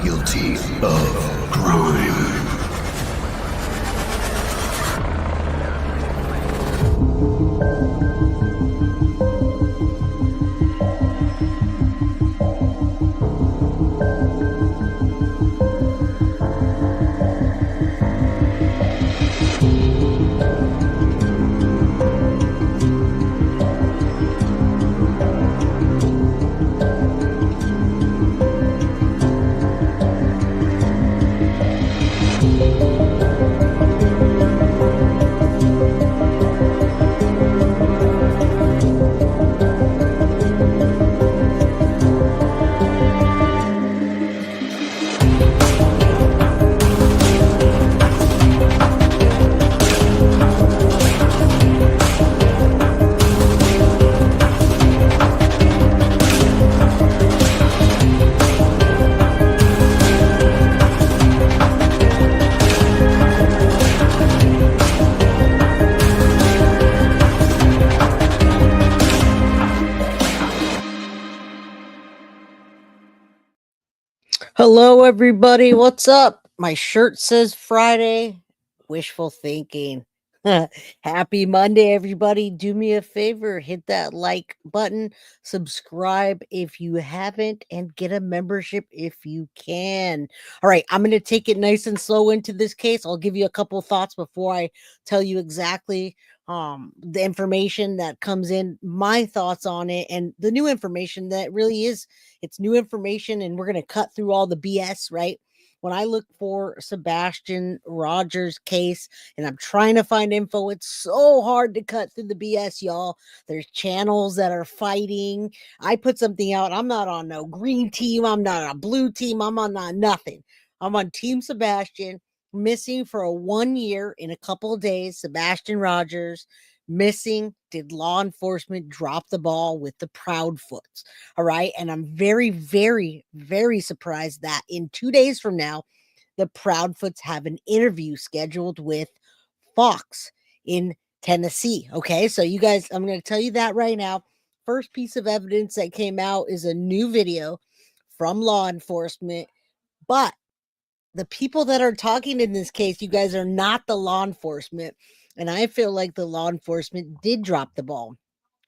guilty of crime. Hello, everybody. What's up? My shirt says Friday. Wishful thinking. Happy Monday, everybody. Do me a favor, hit that like button, subscribe if you haven't, and get a membership if you can. All right, I'm going to take it nice and slow into this case. I'll give you a couple thoughts before I tell you exactly the information that comes in, my thoughts on it, and the new information that really is. It's new information, and we're going to cut through all the BS, right? When I look for Sebastian Rogers case and I'm trying to find info, it's so hard to cut through the BS, y'all. There's channels that are fighting. I put something out. I'm not on no green team. I'm not on a blue team. I'm on nothing. I'm on Team Sebastian. Missing for 1 year in a couple of days. Sebastian Rogers missing. Did law enforcement drop the ball with the Proudfoots? All right. And I'm very, very, very surprised that in 2 days from now, the Proudfoots have an interview scheduled with Fox in Tennessee. Okay. So, you guys, I'm going to tell you that right now. First piece of evidence that came out is a new video from law enforcement. But the people that are talking in this case, you guys are not the law enforcement. And I feel like the law enforcement did drop the ball.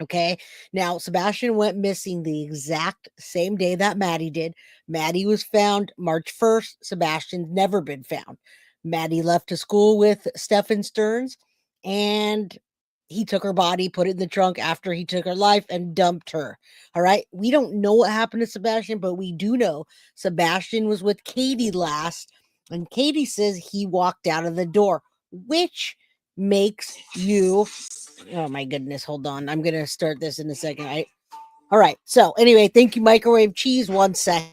Okay. Now, Sebastian went missing the exact same day that Maddie did. Maddie was found March 1st. Sebastian's never been found. Maddie left to school with Stefan Stearns, and he took her body, put it in the trunk after he took her life, and dumped her. All right. We don't know what happened to Sebastian, but we do know Sebastian was with Katie last, and Katie says he walked out of the door, which makes you. Oh my goodness, hold on. I'm going to start this in a second. All right. So, anyway, thank you, Microwave Cheese. 1 second.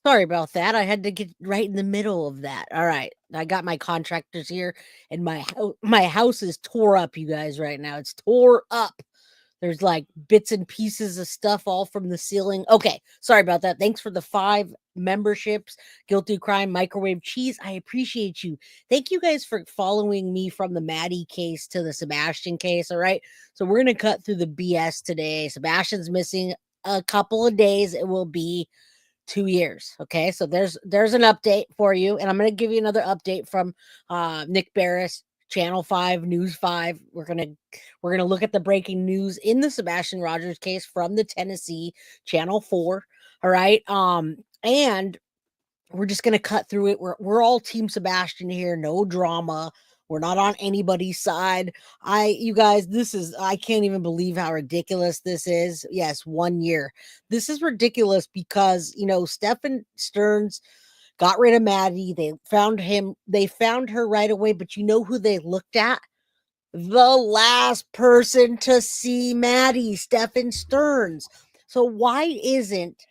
Sorry about that. I had to get right in the middle of that. All right. I got my contractors here, and my house is tore up, you guys, right now. It's tore up. There's like bits and pieces of stuff all from the ceiling. Okay, sorry about that. Thanks for the 5 memberships. Guilty Crime, Microwave Cheese. I appreciate you. Thank you guys for following me from the Maddie case to the Sebastian case. All right. So we're gonna cut through the BS today. Sebastian's missing a couple of days. It will be 2 years. Okay. So there's an update for you. And I'm gonna give you another update from Nick Barris, Channel 5, News 5. We're gonna look at the breaking news in the Sebastian Rogers case from the Tennessee Channel 4. All right. And we're just gonna cut through it. We're all Team Sebastian here, no drama. We're not on anybody's side. You guys, I can't even believe how ridiculous this is. Yes, 1 year. This is ridiculous because, Stefan Stearns got rid of Maddie. They found her right away, but you know who they looked at? The last person to see Maddie, Stefan Stearns. So why isn't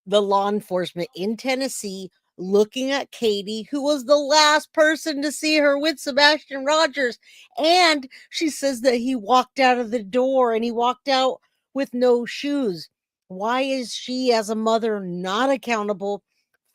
the law enforcement in Tennessee looking at Katie, who was the last person to see her with Sebastian Rogers. And she says that he walked out of the door and he walked out with no shoes. Why is she, as a mother, not accountable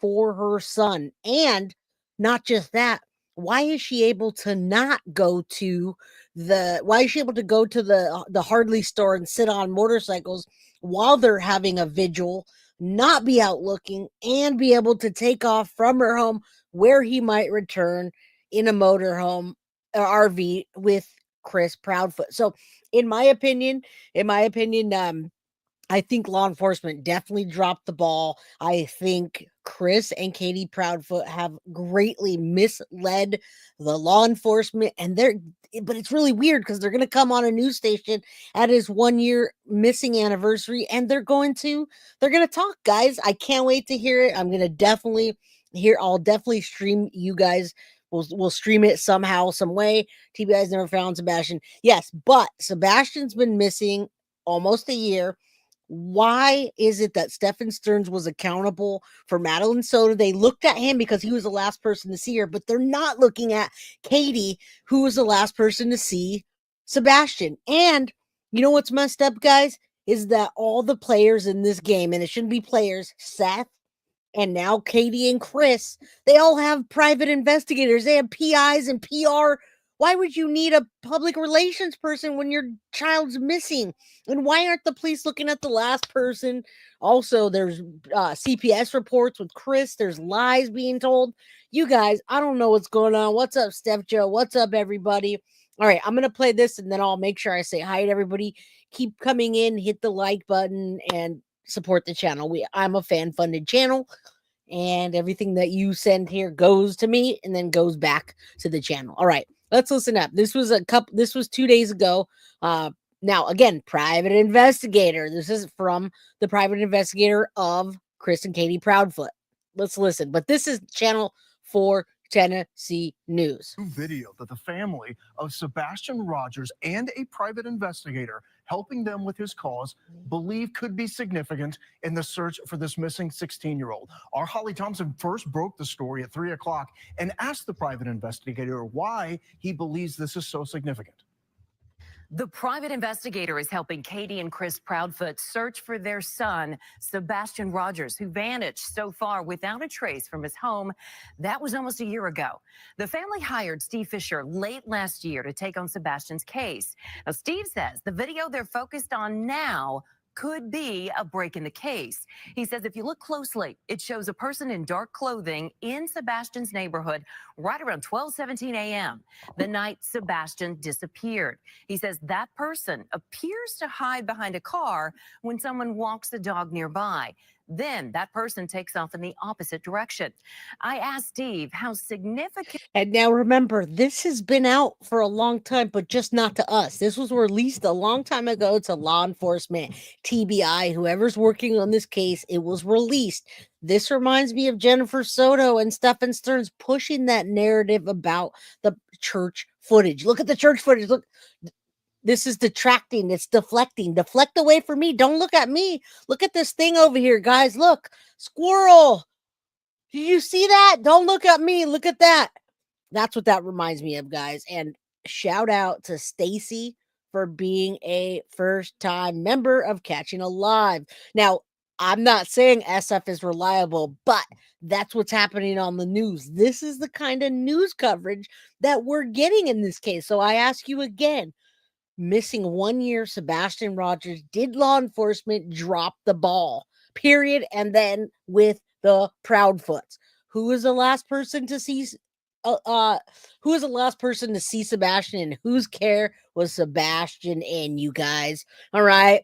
for her son? And not just that, why is she able to not go to why is she able to go to the Hardley store and sit on motorcycles while they're having a vigil, not be out looking, and be able to take off from her home where he might return in a motorhome or RV with Chris Proudfoot? So in my opinion, I think law enforcement definitely dropped the ball. I think Chris and Katie Proudfoot have greatly misled the law enforcement, but it's really weird because they're going to come on a news station at his 1 year missing anniversary, and they're going to talk, guys. I can't wait to hear it. I'm going to definitely I'll definitely stream you guys. We'll stream it somehow, some way. TBI's never found Sebastian. Yes, but Sebastian's been missing almost a year. Why is it that Stephen Stearns was accountable for Madeline Soda? They looked at him because he was the last person to see her, but they're not looking at Katie, who was the last person to see Sebastian. And you know what's messed up, guys, is that all the players in this game, and it shouldn't be players, Seth, and now Katie and Chris, they all have private investigators. They have PIs and PR. Why would you need a public relations person when your child's missing? And why aren't the police looking at the last person? Also, there's CPS reports with Chris. There's lies being told. You guys, I don't know what's going on. What's up, Steph Joe? What's up, everybody? All right, I'm going to play this and then I'll make sure I say hi to everybody. Keep coming in, hit the like button, and support the channel. I'm a fan-funded channel, and everything that you send here goes to me and then goes back to the channel. All right, let's listen up. This was 2 days ago. Now again, private investigator. This is from the private investigator of Chris and Katie Proudfoot. Let's listen. But this is channel 4 Tennessee News. Video that the family of Sebastian Rogers and a private investigator helping them with his cause believe could be significant in the search for this missing 16-year-old. Our Holly Thompson first broke the story at 3 o'clock and asked the private investigator why he believes this is so significant. The private investigator is helping Katie and Chris Proudfoot search for their son, Sebastian Rogers, who vanished so far without a trace from his home. That was almost a year ago. The family hired Steve Fisher late last year to take on Sebastian's case. Now, Steve says the video they're focused on now could be a break in the case. He says if you look closely, it shows a person in dark clothing in Sebastian's neighborhood right around 12:17 a.m., the night Sebastian disappeared. He says that person appears to hide behind a car when someone walks the dog nearby. Then that person takes off in the opposite direction. I asked Steve how significant. And now remember, this has been out for a long time, but just not to us. This was released a long time ago to law enforcement, TBI, whoever's working on this case. It was released. This reminds me of Jennifer Soto and Stephen Stearns pushing that narrative about the church footage. Look at the church footage. Look. This is detracting. It's deflecting. Deflect away from me. Don't look at me. Look at this thing over here, guys. Look. Squirrel. Did you see that? Don't look at me. Look at that. That's what that reminds me of, guys. And shout out to Stacy for being a first-time member of Catching Alive. Now, I'm not saying SF is reliable, but that's what's happening on the news. This is the kind of news coverage that we're getting in this case. So I ask you again, missing 1 year, Sebastian Rogers, did law enforcement drop the ball? Period. And then with the Proudfoots, who was the last person to see Sebastian, and whose care was Sebastian in, you guys? All right,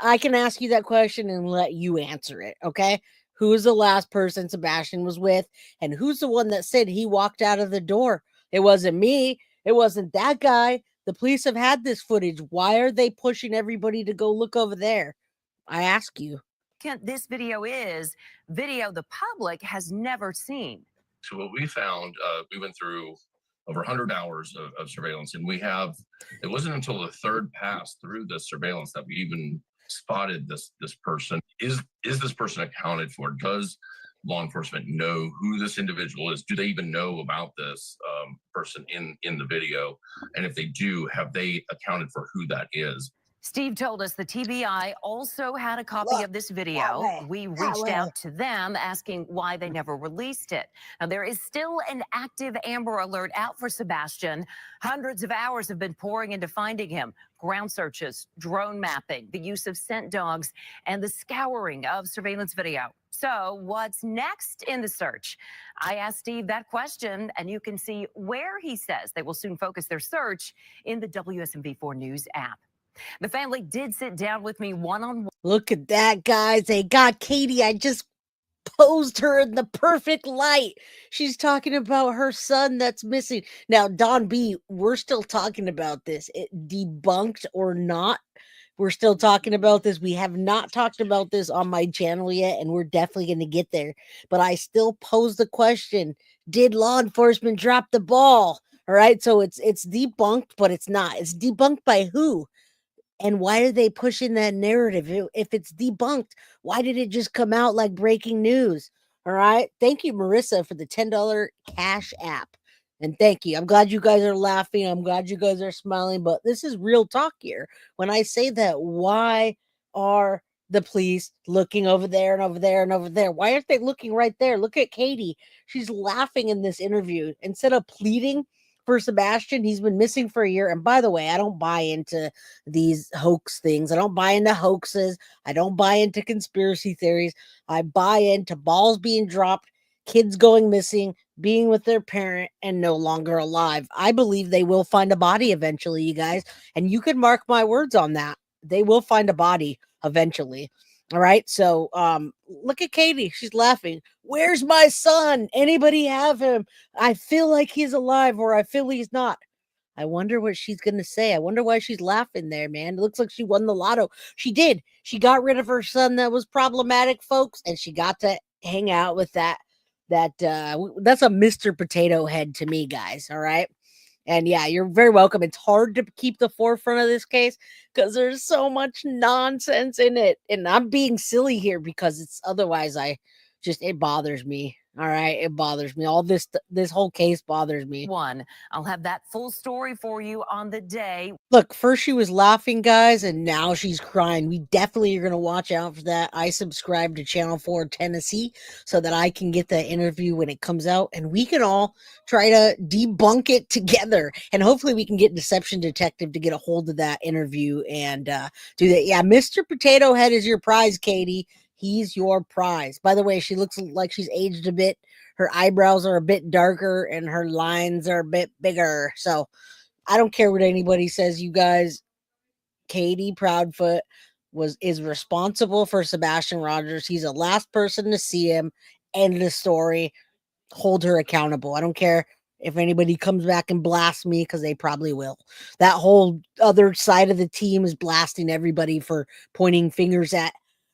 I can ask you that question and let you answer it. Okay, who was the last person Sebastian was with, and who's the one that said he walked out of the door? It wasn't me. It wasn't that guy. The police have had this footage. Why are they pushing everybody to go look over there? I ask you. This video is video the public has never seen. So what we found, we went through over 100 hours of surveillance, and it wasn't until the third pass through the surveillance that we even spotted this person. Is this person accounted for? Does law enforcement know who this individual is? Do they even know about this person in the video? And if they do, have they accounted for who that is? Steve told us the TBI also had a copy of this video. We reached out to them asking why they never released it. Now, there is still an active Amber Alert out for Sebastian. Hundreds of hours have been pouring into finding him. Ground searches, drone mapping, the use of scent dogs, and the scouring of surveillance video. So what's next in the search? I asked Steve that question, and you can see where he says they will soon focus their search in the WSMV4 News app. The family did sit down with me one-on-one. Look at that, guys. They got Katie. I just posed her in the perfect light. She's talking about her son that's missing. Now, Don B, we're still talking about this. It debunked or not, we're still talking about this. We have not talked about this on my channel yet, and we're definitely going to get there. But I still pose the question, did law enforcement drop the ball? All right, so it's debunked, but it's not. It's debunked by who? And why are they pushing that narrative? If it's debunked, why did it just come out like breaking news? All right. Thank you, Marissa, for the $10 cash app. And thank you. I'm glad you guys are laughing. I'm glad you guys are smiling. But this is real talk here. When I say that, why are the police looking over there and over there and over there? Why aren't they looking right there? Look at Katie. She's laughing in this interview. Instead of pleading for Sebastian, he's been missing for a year. And by the way, I don't buy into these hoax things. I don't buy into hoaxes. I don't buy into conspiracy theories. I buy into balls being dropped, kids going missing, being with their parent, and no longer alive. I believe they will find a body eventually, you guys. And you can mark my words on that. They will find a body eventually. All right. So look at Katie. She's laughing. Where's my son? Anybody have him? I feel like he's alive, or I feel he's not. I wonder what she's going to say. I wonder why she's laughing there, man. It looks like she won the lotto. She did. She got rid of her son that was problematic, folks, and she got to hang out with that's a Mr. Potato Head to me, guys. All right. And yeah, you're very welcome. It's hard to keep the forefront of this case because there's so much nonsense in it. And I'm being silly here because it's otherwise it bothers me. All right. It bothers me. All this whole case bothers me. I'll have that full story for you on the day. Look, first she was laughing, guys, and now she's crying. We definitely are going to watch out for that. I subscribe to Channel 4 Tennessee so that I can get that interview when it comes out, and we can all try to debunk it together. And hopefully we can get Deception Detective to get a hold of that interview and do that. Yeah, Mr. Potato Head is your prize, Katie. He's your prize. By the way, she looks like she's aged a bit. Her eyebrows are a bit darker and her lines are a bit bigger. So I don't care what anybody says, you guys. Katie Proudfoot is responsible for Sebastian Rogers. He's the last person to see him. End of story. Hold her accountable. I don't care if anybody comes back and blasts me, because they probably will. That whole other side of the team is blasting everybody for pointing fingers at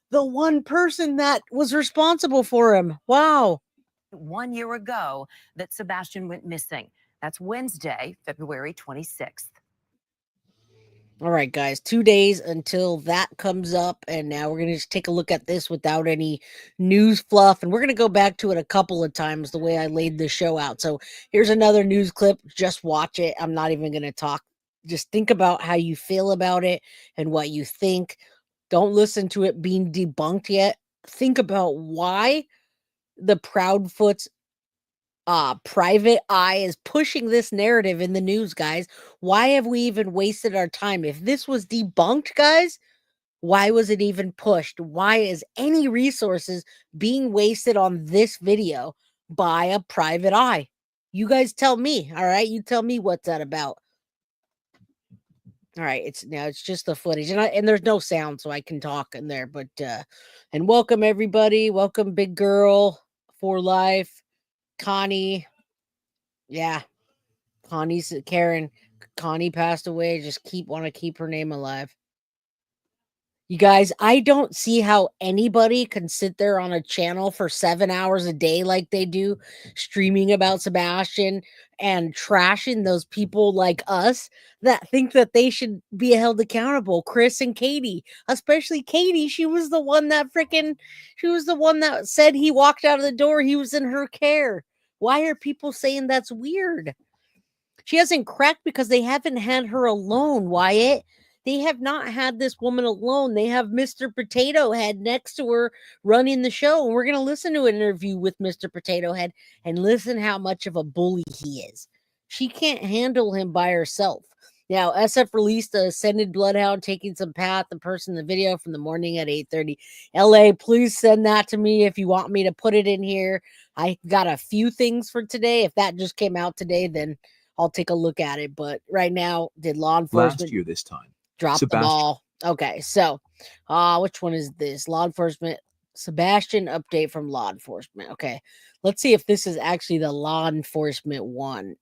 the one person that was responsible for him. Wow. 1 year ago that Sebastian went missing. That's Wednesday, February 26th. All right, guys, 2 days until that comes up. And now we're going to just take a look at this without any news fluff. And we're going to go back to it a couple of times the way I laid the show out. So here's another news clip. Just watch it. I'm not even going to talk. Just think about how you feel about it and what you think. Don't listen to it being debunked yet. Think about why the Proudfoots private eye is pushing this narrative in the news, guys. Why have we even wasted our time? If this was debunked, guys, why was it even pushed? Why is any resources being wasted on this video by a private eye? You guys tell me. All right, you tell me what's that about. All right, it's just the footage, and there's no sound, so I can talk in there. But and welcome everybody, welcome Big Girl for Life, Connie. Yeah, Karen. Connie passed away. Just want to keep her name alive. You guys, I don't see how anybody can sit there on a channel for 7 hours a day like they do, streaming about Sebastian and trashing those people like us that think that they should be held accountable. Chris and Katie, especially Katie, she was the one that said he walked out of the door, he was in her care. Why are people saying that's weird? She hasn't cracked because they haven't had her alone, Wyatt. They have not had this woman alone. They have Mr. Potato Head next to her running the show. And we're going to listen to an interview with Mr. Potato Head and listen how much of a bully he is. She can't handle him by herself. Now, SF released a Ascended Bloodhound taking some path, the person in the video from the morning at 8:30. LA, please send that to me if you want me to put it in here. I got a few things for today. If that just came out today, then I'll take a look at it. But right now, did law enforcement last year this time? drop the ball? Okay, so which one is this? Law enforcement, Sebastian update from law enforcement. Okay, let's see if this is actually the law enforcement one.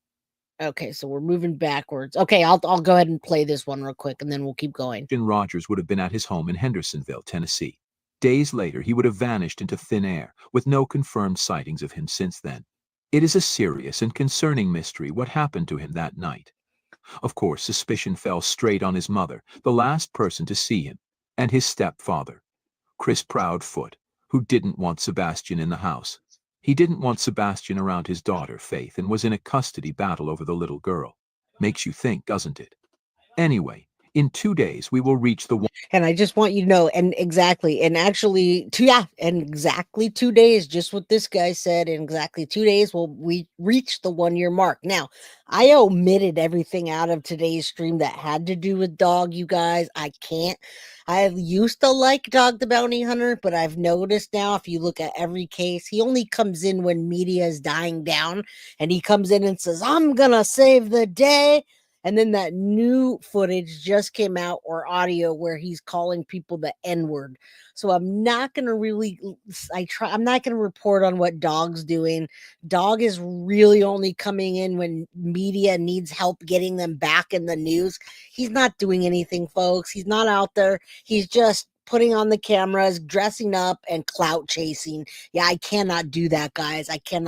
Okay, so we're moving backwards. Okay, I'll go ahead and play this one real quick, and then we'll keep going. Sebastian Rogers would have been at his home in Hendersonville, Tennessee. Days later, he would have vanished into thin air, with no confirmed sightings of him since then. It is a serious and concerning mystery what happened to him that night. Of course, suspicion fell straight on his mother, the last person to see him, and his stepfather, Chris Proudfoot, who didn't want Sebastian in the house. He didn't want Sebastian around his daughter, Faith, and was in a custody battle over the little girl. Makes you think, doesn't it? Anyway, in 2 days, we will reach the And I just want you to know, and exactly 2 days, just what this guy said, in exactly 2 days, we reach the 1 year mark. Now, I omitted everything out of today's stream that had to do with Dog, you guys. I used to like Dog the Bounty Hunter, but I've noticed now, if you look at every case, he only comes in when media is dying down, and he comes in and says, I'm gonna save the day. And then that new footage just came out, or audio, where he's calling people the N-word. So I'm not going to I'm not going to report on what Dog's doing. Dog is really only coming in when media needs help getting them back in the news. He's not doing anything, folks. He's not out there. He's just putting on the cameras, dressing up, and clout chasing. Yeah, I cannot do that, guys. I can't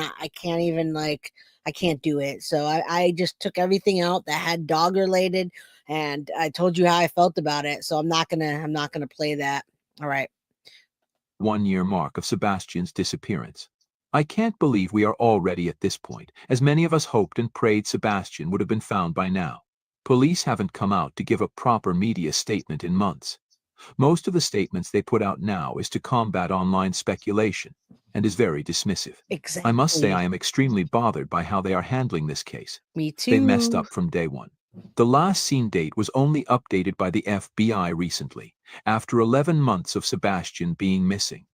do it. So I just took everything out that had Dog related, and I told you how I felt about it. So I'm not gonna play that. All right. 1 year mark of Sebastian's disappearance. I can't believe we are already at this point, as many of us hoped and prayed Sebastian would have been found by now. Police haven't come out to give a proper media statement in months. Most of the statements they put out now is to combat online speculation, and is very dismissive. Exactly. I must say I am extremely bothered by how they are handling this case. Me too. They messed up from day one. The last seen date was only updated by the FBI recently, after 11 months of Sebastian being missing.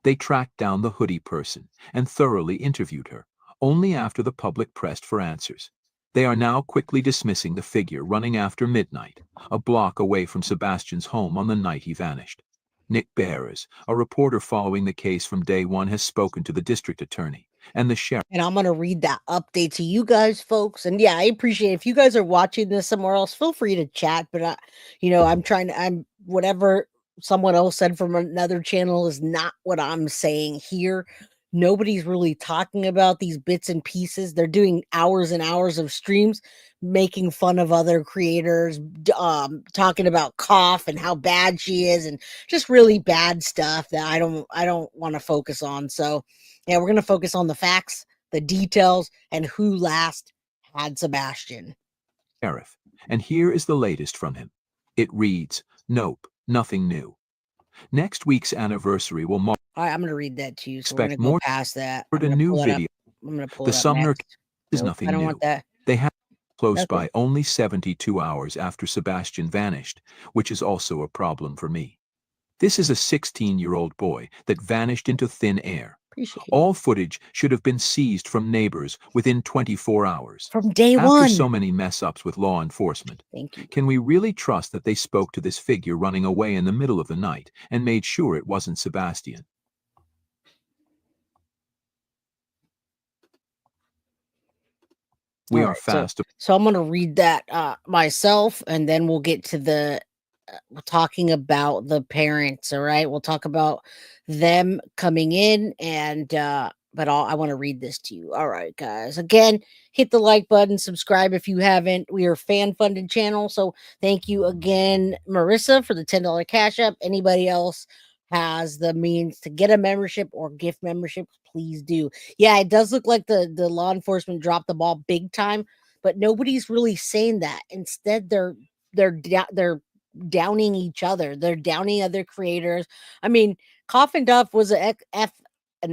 They tracked down the hoodie person and thoroughly interviewed her, only after the public pressed for answers. They are now quickly dismissing the figure running after midnight, a block away from Sebastian's home on the night he vanished. Nick Bearers, a reporter following the case from day one, has spoken to the district attorney and the sheriff. And I'm going to read that update to you guys, folks. And yeah, I appreciate it. If you guys are watching this somewhere else, feel free to chat. But, whatever someone else said from another channel is not what I'm saying here. Nobody's really talking about these bits and pieces. They're doing hours and hours of streams, making fun of other creators, talking about Cough and how bad she is, and just really bad stuff that I don't want to focus on. So yeah, we're going to focus on the facts, the details, and who last had Sebastian. Sheriff, and here is the latest from him. It reads, "Nope, nothing new. Next week's anniversary will mark." All right, I'm going to read that to you. So we're going to go past that. A new video. I'm going to pull the it up Sumner next. is nothing I don't new. want that. They have close by only 72 hours after Sebastian vanished, which is also a problem for me. This is a 16-year-old boy that vanished into thin air. All footage should have been seized from neighbors within 24 hours. From day After one. so many mess-ups with law enforcement, Thank you. Can we really trust that they spoke to this figure running away in the middle of the night and made sure it wasn't Sebastian? We are fast. So I'm going to read that myself, and then we'll get to the we're talking about the parents, all right? We'll talk about them coming in and but I want to read this to you. All right, guys. Again, hit the like button, subscribe if you haven't. We are a fan-funded channel, so thank you again, Marissa, for the $10 cash app. Anybody else has the means to get a membership or gift membership, please do. Yeah, it does look like the law enforcement dropped the ball big time, but nobody's really saying that. Instead, they're downing each other. They're downing other creators. I mean, Coffin Duff was an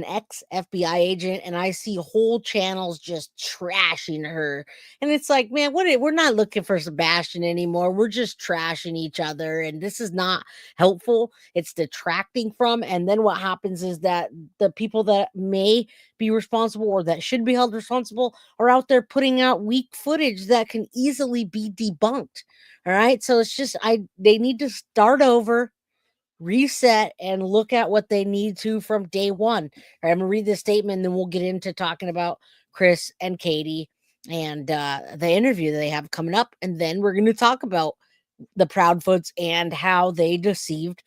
ex FBI agent, and I see whole channels just trashing her. And it's like, man, we're not looking for Sebastian anymore. We're just trashing each other, and this is not helpful. It's detracting from. And then what happens is that the people that may be responsible or that should be held responsible are out there putting out weak footage that can easily be debunked. All right. So it's just they need to start over, reset, and look at what they need to from day one. All right, I'm gonna read this statement, and then we'll get into talking about Chris and Katie and the interview that they have coming up. And then we're gonna talk about the Proudfoots and how they deceived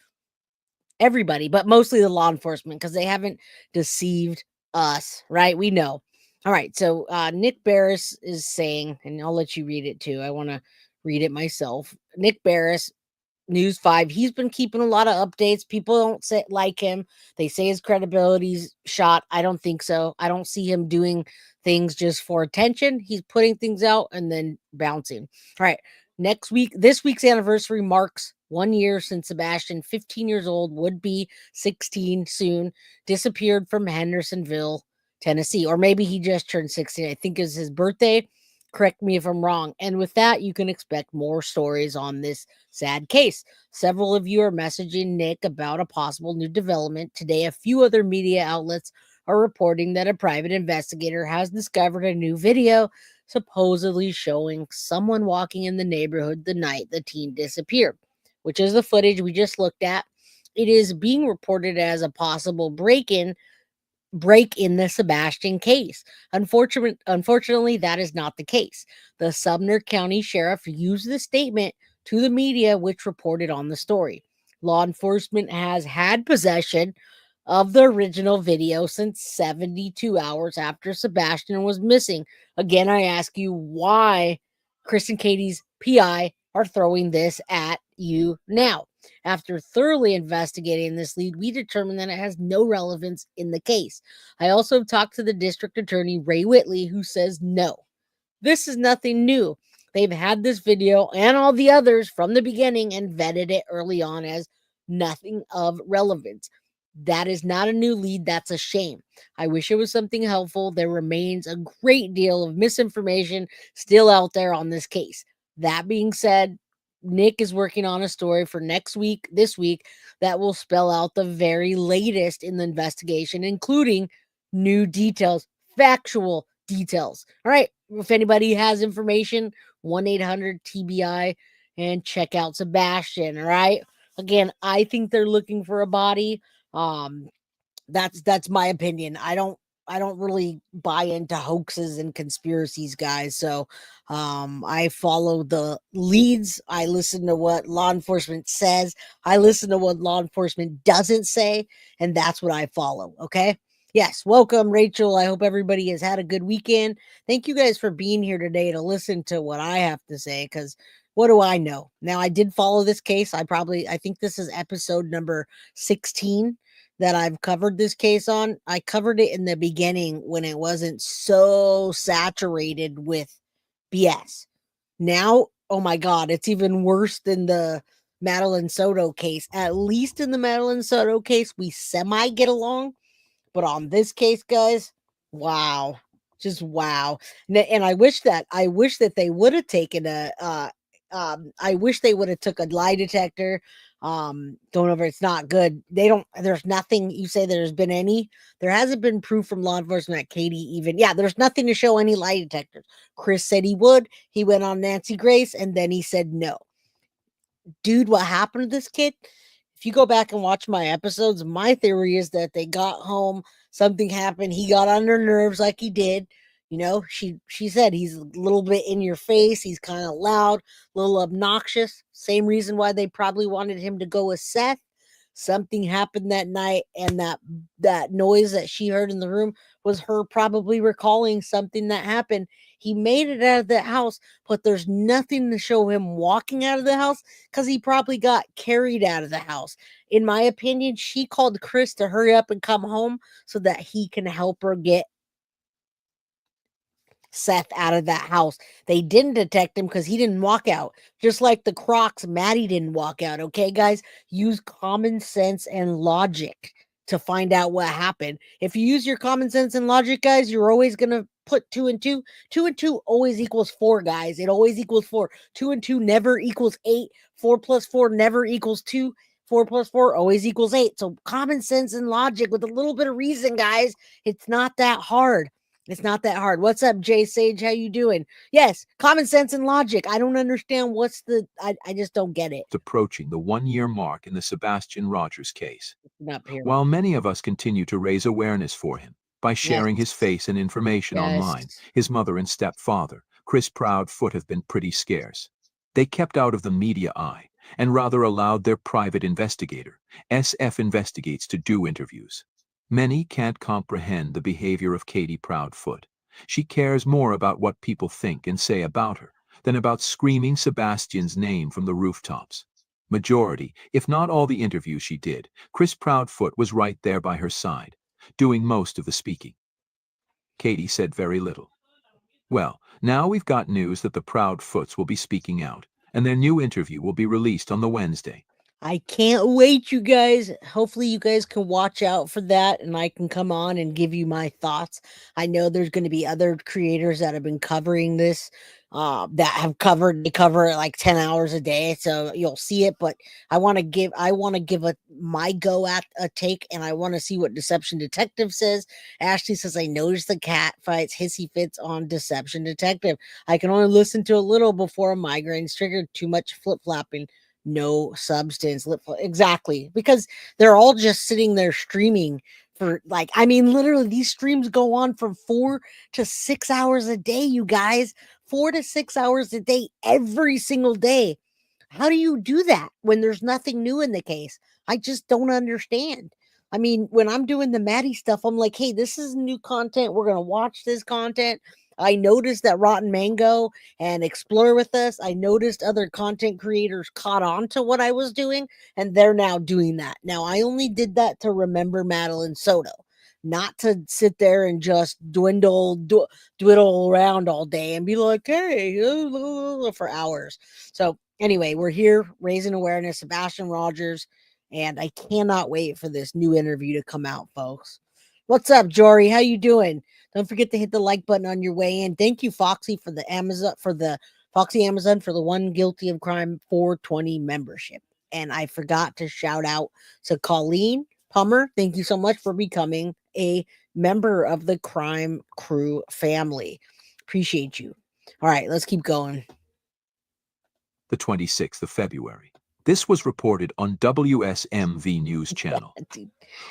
everybody, but mostly the law enforcement, because they haven't deceived us, right? We know. All right. So Nick Barris is saying, and I'll let you read it too. I want to read it myself. Nick Barris, News 5, he's been keeping a lot of updates. People don't say like him. They say his credibility's shot. I don't think so. I don't see him doing things just for attention. He's putting things out and then bouncing. All right. This week's anniversary marks 1 year since Sebastian, 15 years old, would be 16 soon, disappeared from Hendersonville, Tennessee. Or maybe he just turned 16. I think it's his birthday. Correct me if I'm wrong. And with that, you can expect more stories on this sad case. Several of you are messaging Nick about a possible new development. Today, a few other media outlets are reporting that a private investigator has discovered a new video supposedly showing someone walking in the neighborhood the night the teen disappeared, which is the footage we just looked at. It is being reported as a possible break in the Sebastian case. Unfortunately, that is not the case. The Sumner County Sheriff used the statement to the media, which reported on the story. Law enforcement has had possession of the original video since 72 hours after Sebastian was missing. Again, I ask you why Chris and Katie's PI are throwing this at you now. After thoroughly investigating this lead, we determined that it has no relevance in the case. I also talked to the district attorney, Ray Whitley, who says no. This is nothing new. They've had this video and all the others from the beginning and vetted it early on as nothing of relevance. That is not a new lead. That's a shame. I wish it was something helpful. There remains a great deal of misinformation still out there on this case. That being said, Nick is working on a story for this week, that will spell out the very latest in the investigation, including new details, factual details. All right. If anybody has information, 1-800-TBI, and check out Sebastian. All right. Again, I think they're looking for a body. That's my opinion. I don't really buy into hoaxes and conspiracies, guys. So I follow the leads. I listen to what law enforcement says. I listen to what law enforcement doesn't say, and that's what I follow. Okay. Yes, welcome, Rachel. I hope everybody has had a good weekend. Thank you guys for being here today to listen to what I have to say, because what do I know? Now, I did follow this case. I think this is episode number 16 that I've covered this case on. I covered it in the beginning when it wasn't so saturated with BS. Now, oh my God, it's even worse than the Madeline Soto case. At least in the Madeline Soto case, we semi get along. But on this case, guys, wow, just wow. And I wish that they would have taken I wish they would have took a lie detector. Don't know if it's not good. There's nothing. You say there's been any. There hasn't been proof from law enforcement that Katie even. Yeah, there's nothing to show any lie detectors. Chris said he would. He went on Nancy Grace, and then he said no. Dude, what happened to this kid? If you go back and watch my episodes, my theory is that they got home, something happened, he got on their nerves like he did. You know, she said he's a little bit in your face. He's kind of loud, a little obnoxious. Same reason why they probably wanted him to go with Seth. Something happened that night, and that noise that she heard in the room was her probably recalling something that happened. He made it out of the house, but there's nothing to show him walking out of the house because he probably got carried out of the house. In my opinion, she called Chris to hurry up and come home so that he can help her get Seth out of that house. They didn't detect him because he didn't walk out. Just like the Crocs, Maddie didn't walk out. Okay, guys, use common sense and logic to find out what happened. If you use your common sense and logic, guys, you're always gonna put 2 and 2. 2 and 2 always equals 4, guys. It always equals 4. 2 and 2 never equals 8. 4 plus 4 never equals 2. 4 plus 4 always equals 8. So common sense and logic with a little bit of reason, guys. It's not that hard. It's not that hard. What's up, Jay Sage? How you doing? Yes, common sense and logic. I don't understand I just don't get it. It's approaching the 1-year mark in the Sebastian Rogers case. Not here. While many of us continue to raise awareness for him by sharing his face and information online, his mother and stepfather, Chris Proudfoot, have been pretty scarce. They kept out of the media eye and rather allowed their private investigator, SF Investigates, to do interviews. Many can't comprehend the behavior of Katie Proudfoot. She cares more about what people think and say about her than about screaming Sebastian's name from the rooftops. Majority, if not all the interviews she did, Chris Proudfoot was right there by her side, doing most of the speaking. Katie said very little. Well, now we've got news that the Proudfoots will be speaking out, and their new interview will be released on the Wednesday. I can't wait, you guys. Hopefully you guys can watch out for that and I can come on and give you my thoughts. I know there's going to be other creators that have been covering this, they cover it like 10 hours a day. So you'll see it, but I want to give my go at a take, and I want to see what Deception Detective says. Ashley says, I noticed the cat fights hissy fits on Deception Detective. I can only listen to a little before a migraine's triggered. Too much flip-flopping. No substance. Exactly, because they're all just sitting there streaming for literally these streams go on from 4 to 6 hours a day, you guys. 4 to 6 hours a day every single day. How do you do that when there's nothing new in the case? I just don't understand. I mean, when I'm doing the Maddie stuff, I'm like, hey, this is new content. We're going to watch this content. I noticed that Rotten Mango and Explore With Us, I noticed other content creators caught on to what I was doing, and they're now doing that. Now, I only did that to remember Madeline Soto, not to sit there and just dwindle around all day and be like, hey, for hours. So anyway, we're here raising awareness. Sebastian Rogers, and I cannot wait for this new interview to come out, folks. What's up, Jory? How you doing? Don't forget to hit the like button on your way in. Thank you, Foxy, for the Foxy Amazon for the One Guilty of Crime 420 membership. And I forgot to shout out to Colleen Pummer. Thank you so much for becoming a member of the Crime Crew family. Appreciate you. All right, let's keep going. The 26th of February. This was reported on WSMV News Channel.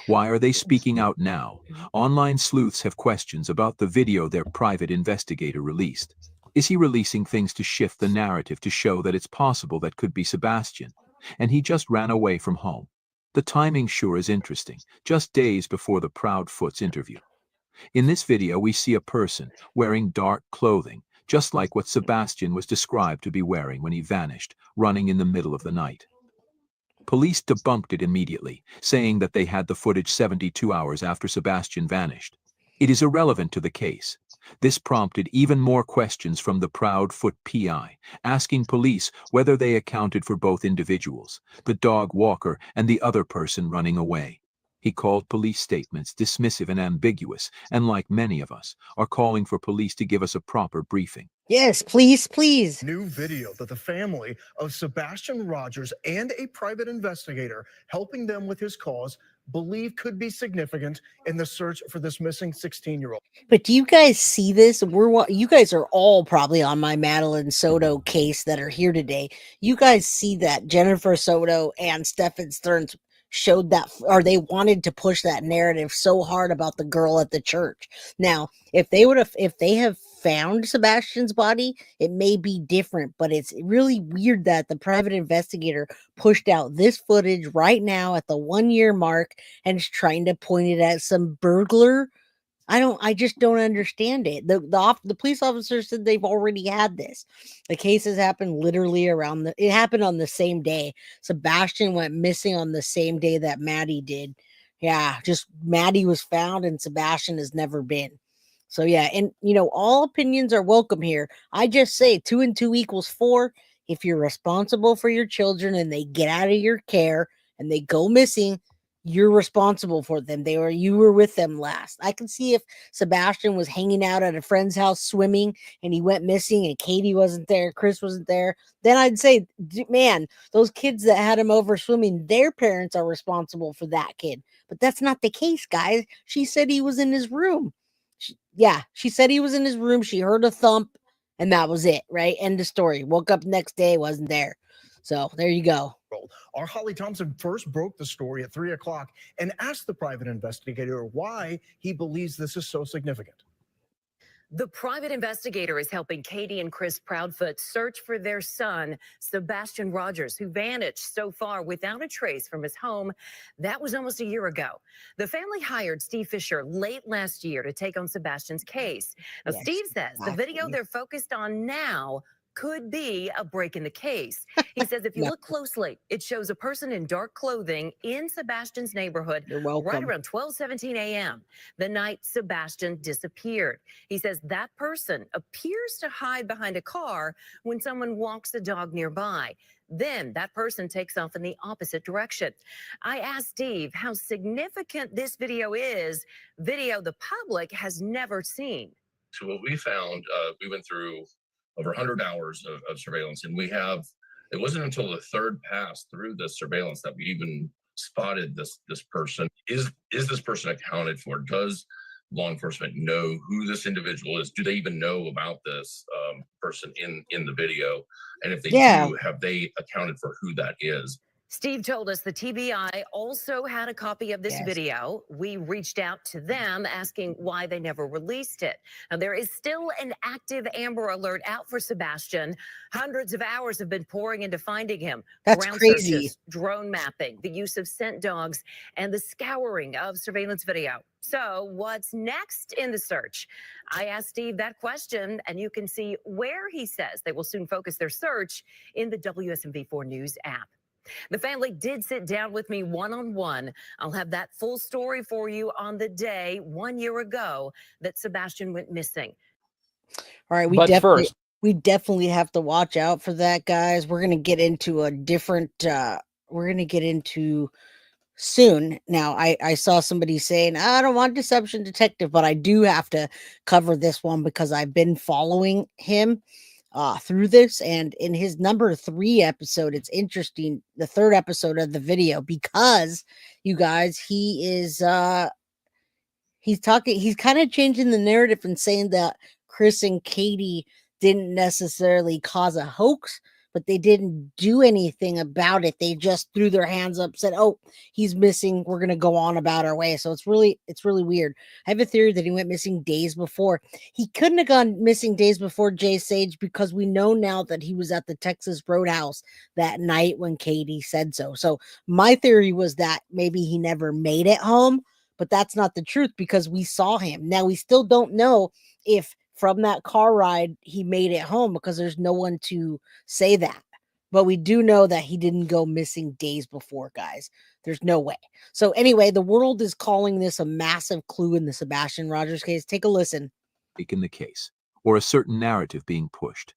Why are they speaking out now? Online sleuths have questions about the video their private investigator released. Is he releasing things to shift the narrative to show that it's possible that could be Sebastian, and he just ran away from home? The timing sure is interesting, just days before the Proudfoots interview. In this video, we see a person wearing dark clothing, just like what Sebastian was described to be wearing when he vanished, running in the middle of the night. Police debunked it immediately, saying that they had the footage 72 hours after Sebastian vanished. It is irrelevant to the case. This prompted even more questions from the Proudfoot PI, asking police whether they accounted for both individuals, the dog walker and the other person running away. He called police statements dismissive and ambiguous, and like many of us, are calling for police to give us a proper briefing. Yes, please, please. New video that the family of Sebastian Rogers and a private investigator helping them with his cause believe could be significant in the search for this missing 16-year-old. But do you guys see this? You guys are all probably on my Madeline Soto case that are here today. You guys see that Jennifer Soto and Stephen Stearns showed that, or they wanted to push that narrative so hard about the girl at the church. Now, if they have found Sebastian's body, it may be different, but it's really weird that the private investigator pushed out this footage right now at the 1 year mark and is trying to point it at some burglar. I just don't understand it. The police officer said they've already had this. The cases happened literally it happened on the same day. Sebastian went missing on the same day that Maddie did. Yeah, just Maddie was found and Sebastian has never been. So yeah, and all opinions are welcome here. I just say 2 and 2 equals 4. If you're responsible for your children and they get out of your care and they go missing, you're responsible for them. You were with them last. I can see if Sebastian was hanging out at a friend's house swimming and he went missing and Katie wasn't there, Chris wasn't there, then I'd say, man, those kids that had him over swimming, their parents are responsible for that kid. But that's not the case, guys. She said he was in his room. She said he was in his room. She heard a thump and that was it, right? End of story. Woke up next day, wasn't there. So there you go. Our Holly Thompson first broke the story at 3 o'clock and asked the private investigator why he believes this is so significant. The private investigator is helping Katie and Chris Proudfoot search for their son, Sebastian Rogers, who vanished so far without a trace from his home. That was almost a year ago. The family hired Steve Fisher late last year to take on Sebastian's case. Now, Yes, Steve says the video they're focused on now could be a break in the case. He says if you look closely, it shows a person in dark clothing in Sebastian's neighborhood right around 12:17 a.m., the night Sebastian disappeared. He says that person appears to hide behind a car when someone walks the dog nearby. Then that person takes off in the opposite direction. I asked Steve how significant this video is, video the public has never seen. So what we found, we went through over 100 hours of surveillance, and it wasn't until the third pass through the surveillance that we even spotted this person. Is this person accounted for? Does law enforcement know who this individual is? Do they even know about this person in the video? And if they do, have they accounted for who that is? Steve told us the TBI also had a copy of this video. We reached out to them asking why they never released it. Now, there is still an active Amber Alert out for Sebastian. Hundreds of hours have been pouring into finding him. That's Ground crazy. Searches, drone mapping, the use of scent dogs, and the scouring of surveillance video. So what's next in the search? I asked Steve that question, and you can see where he says they will soon focus their search in the WSMV4 News app. The family did sit down with me one-on-one. I'll have that full story for you on the day 1 year ago that Sebastian went missing. All right, we definitely have to watch out for that, guys. We're going to get into a different soon. Now, I saw somebody saying, I don't want Deception Detective, but I do have to cover this one because I've been following him through this, and in his number 3 episode, it's interesting, the 3rd episode of the video, because you guys, he's kind of changing the narrative and saying that Chris and Katie didn't necessarily cause a hoax, but they didn't do anything about it. They just threw their hands up, said, oh, he's missing, we're going to go on about our way. So it's really weird. I have a theory that he went missing days before. He couldn't have gone missing days before Jay Sage, because we know now that he was at the Texas Roadhouse that night when Katie said so. So my theory was that maybe he never made it home, but that's not the truth because we saw him. Now, we still don't know if from that car ride he made it home because there's no one to say that. But we do know that he didn't go missing days before, guys. There's no way. So anyway, the world is calling this a massive clue in the Sebastian Rogers case. Take a listen. In the case, or a certain narrative being pushed.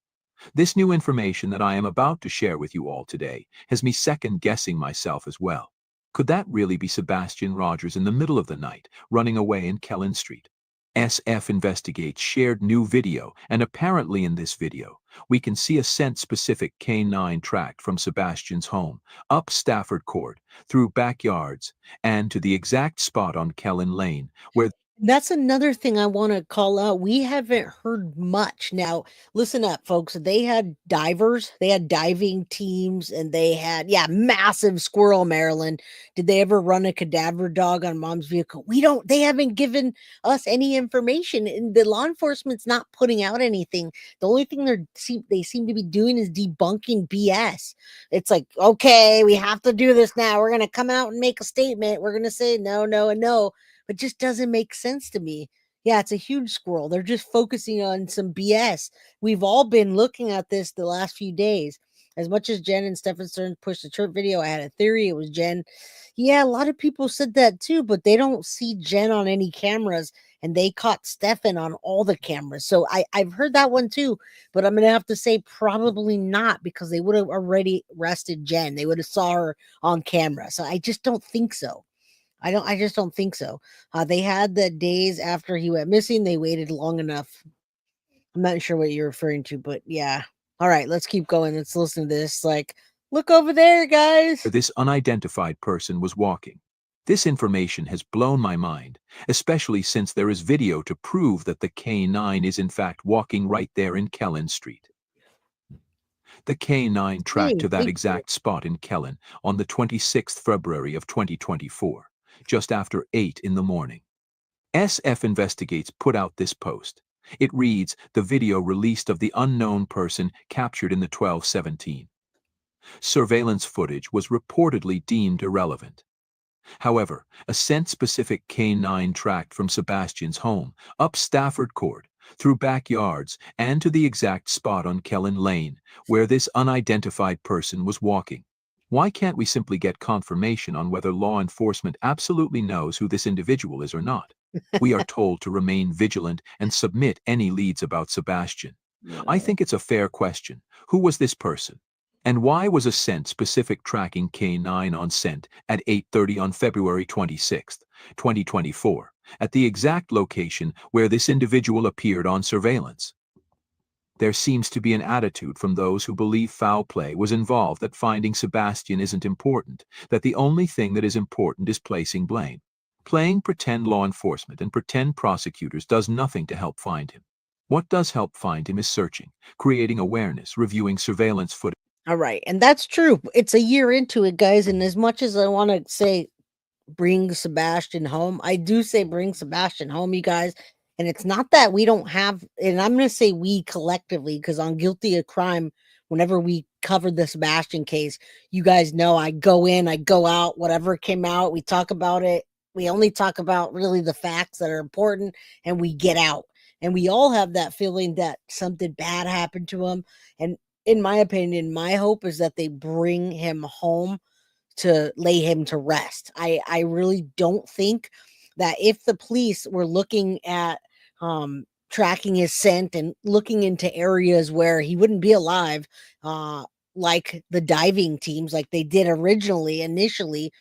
This new information that I am about to share with you all today has me second-guessing myself as well. Could that really be Sebastian Rogers in the middle of the night, running away in Kellen Street? SF Investigates shared new video, and apparently in this video, we can see a scent-specific K9 tracked from Sebastian's home, up Stafford Court, through backyards, and to the exact spot on Kellen Lane, where That's another thing I want to call out. We haven't heard much. Now, listen up, folks. They had divers, they had diving teams, and they had, yeah, massive squirrel, Maryland. Did they ever run a cadaver dog on mom's vehicle? We don't, they haven't given us any information. And the law enforcement's not putting out anything. The only thing they seem to be doing is debunking BS. It's like, okay, we have to do this now. We're going to come out and make a statement. We're going to say no, no, and no. It just doesn't make sense to me. Yeah, it's a huge squirrel. They're just focusing on some BS. We've all been looking at this the last few days. As much as Jen and Stefan Stern pushed the chirp video, I had a theory it was Jen. Yeah, a lot of people said that too, but they don't see Jen on any cameras, and they caught Stefan on all the cameras. So I've heard that one too, but I'm gonna have to say probably not, because they would have already arrested Jen. They would have saw her on camera. So I just don't think so. I just don't think so. They had the days after he went missing, they waited long enough. I'm not sure what you're referring to, but yeah. All right, let's keep going. Let's listen to this. Like, look over there, guys. This unidentified person was walking. This information has blown my mind, especially since there is video to prove that the K9 is in fact walking right there in Kellen Street. The K9 tracked to that exact spot in Kellen on the 26th February of 2024, just after 8 in the morning. SF Investigates put out this post. It reads, the video released of the unknown person captured in the 1217. Surveillance footage was reportedly deemed irrelevant. However, a scent-specific K9 tracked from Sebastian's home, up Stafford Court, through backyards, and to the exact spot on Kellen Lane, where this unidentified person was walking. Why can't we simply get confirmation on whether law enforcement absolutely knows who this individual is or not? We are told to remain vigilant and submit any leads about Sebastian. I think it's a fair question. Who was this person? And why was a scent-specific tracking K9 on scent at 8:30 on February 26, 2024, at the exact location where this individual appeared on surveillance? There seems to be an attitude from those who believe foul play was involved that finding Sebastian isn't important, that the only thing that is important is placing blame. Playing pretend law enforcement and pretend prosecutors does nothing to help find him. What does help find him is searching, creating awareness, reviewing surveillance footage. All right, and that's true. It's a year into it, guys, and as much as I want to say bring Sebastian home, I do say bring Sebastian home, you guys. And it's not that we don't have, and I'm going to say we collectively, because on Guilty of Crime, whenever we covered the Sebastian case, you guys know I go in, I go out, whatever came out, we talk about it. We only talk about really the facts that are important, and we get out. And we all have that feeling that something bad happened to him. And in my opinion, my hope is that they bring him home to lay him to rest. I really don't think that if the police were looking at tracking his scent and looking into areas where he wouldn't be alive, like the diving teams, like they did initially,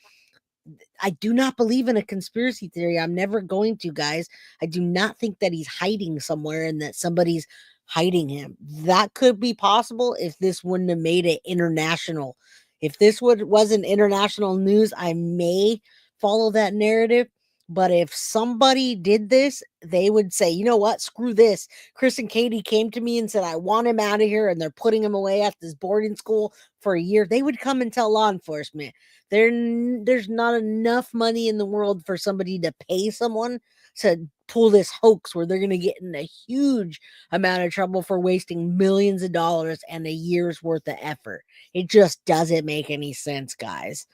I do not believe in a conspiracy theory. I'm never going to, guys. I do not think that he's hiding somewhere and that somebody's hiding him. That could be possible if this wouldn't have made it international. If this wasn't international news, I may follow that narrative. But if somebody did this, they would say, you know what? Screw this. Chris and Katie came to me and said, I want him out of here, and they're putting him away at this boarding school for a year. They would come and tell law enforcement. There's not enough money in the world for somebody to pay someone to pull this hoax where they're going to get in a huge amount of trouble for wasting millions of dollars and a year's worth of effort. It just doesn't make any sense, guys.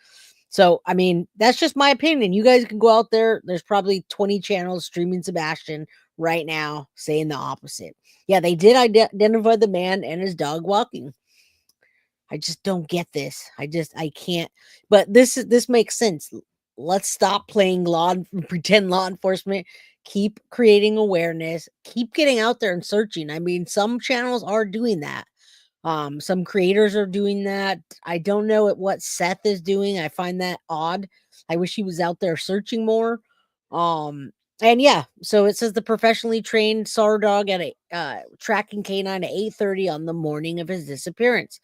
So, I mean, that's just my opinion. You guys can go out there. There's probably 20 channels streaming Sebastian right now saying the opposite. Yeah, they did identify the man and his dog walking. I just don't get this. I can't. But this makes sense. Let's stop playing pretend law enforcement. Keep creating awareness. Keep getting out there and searching. I mean, some channels are doing that. Some creators are doing that. I don't know what Seth is doing. I find that odd. I wish he was out there searching more. And yeah, so it says the professionally trained SAR dog at a tracking K9 at 8:30 on the morning of his disappearance.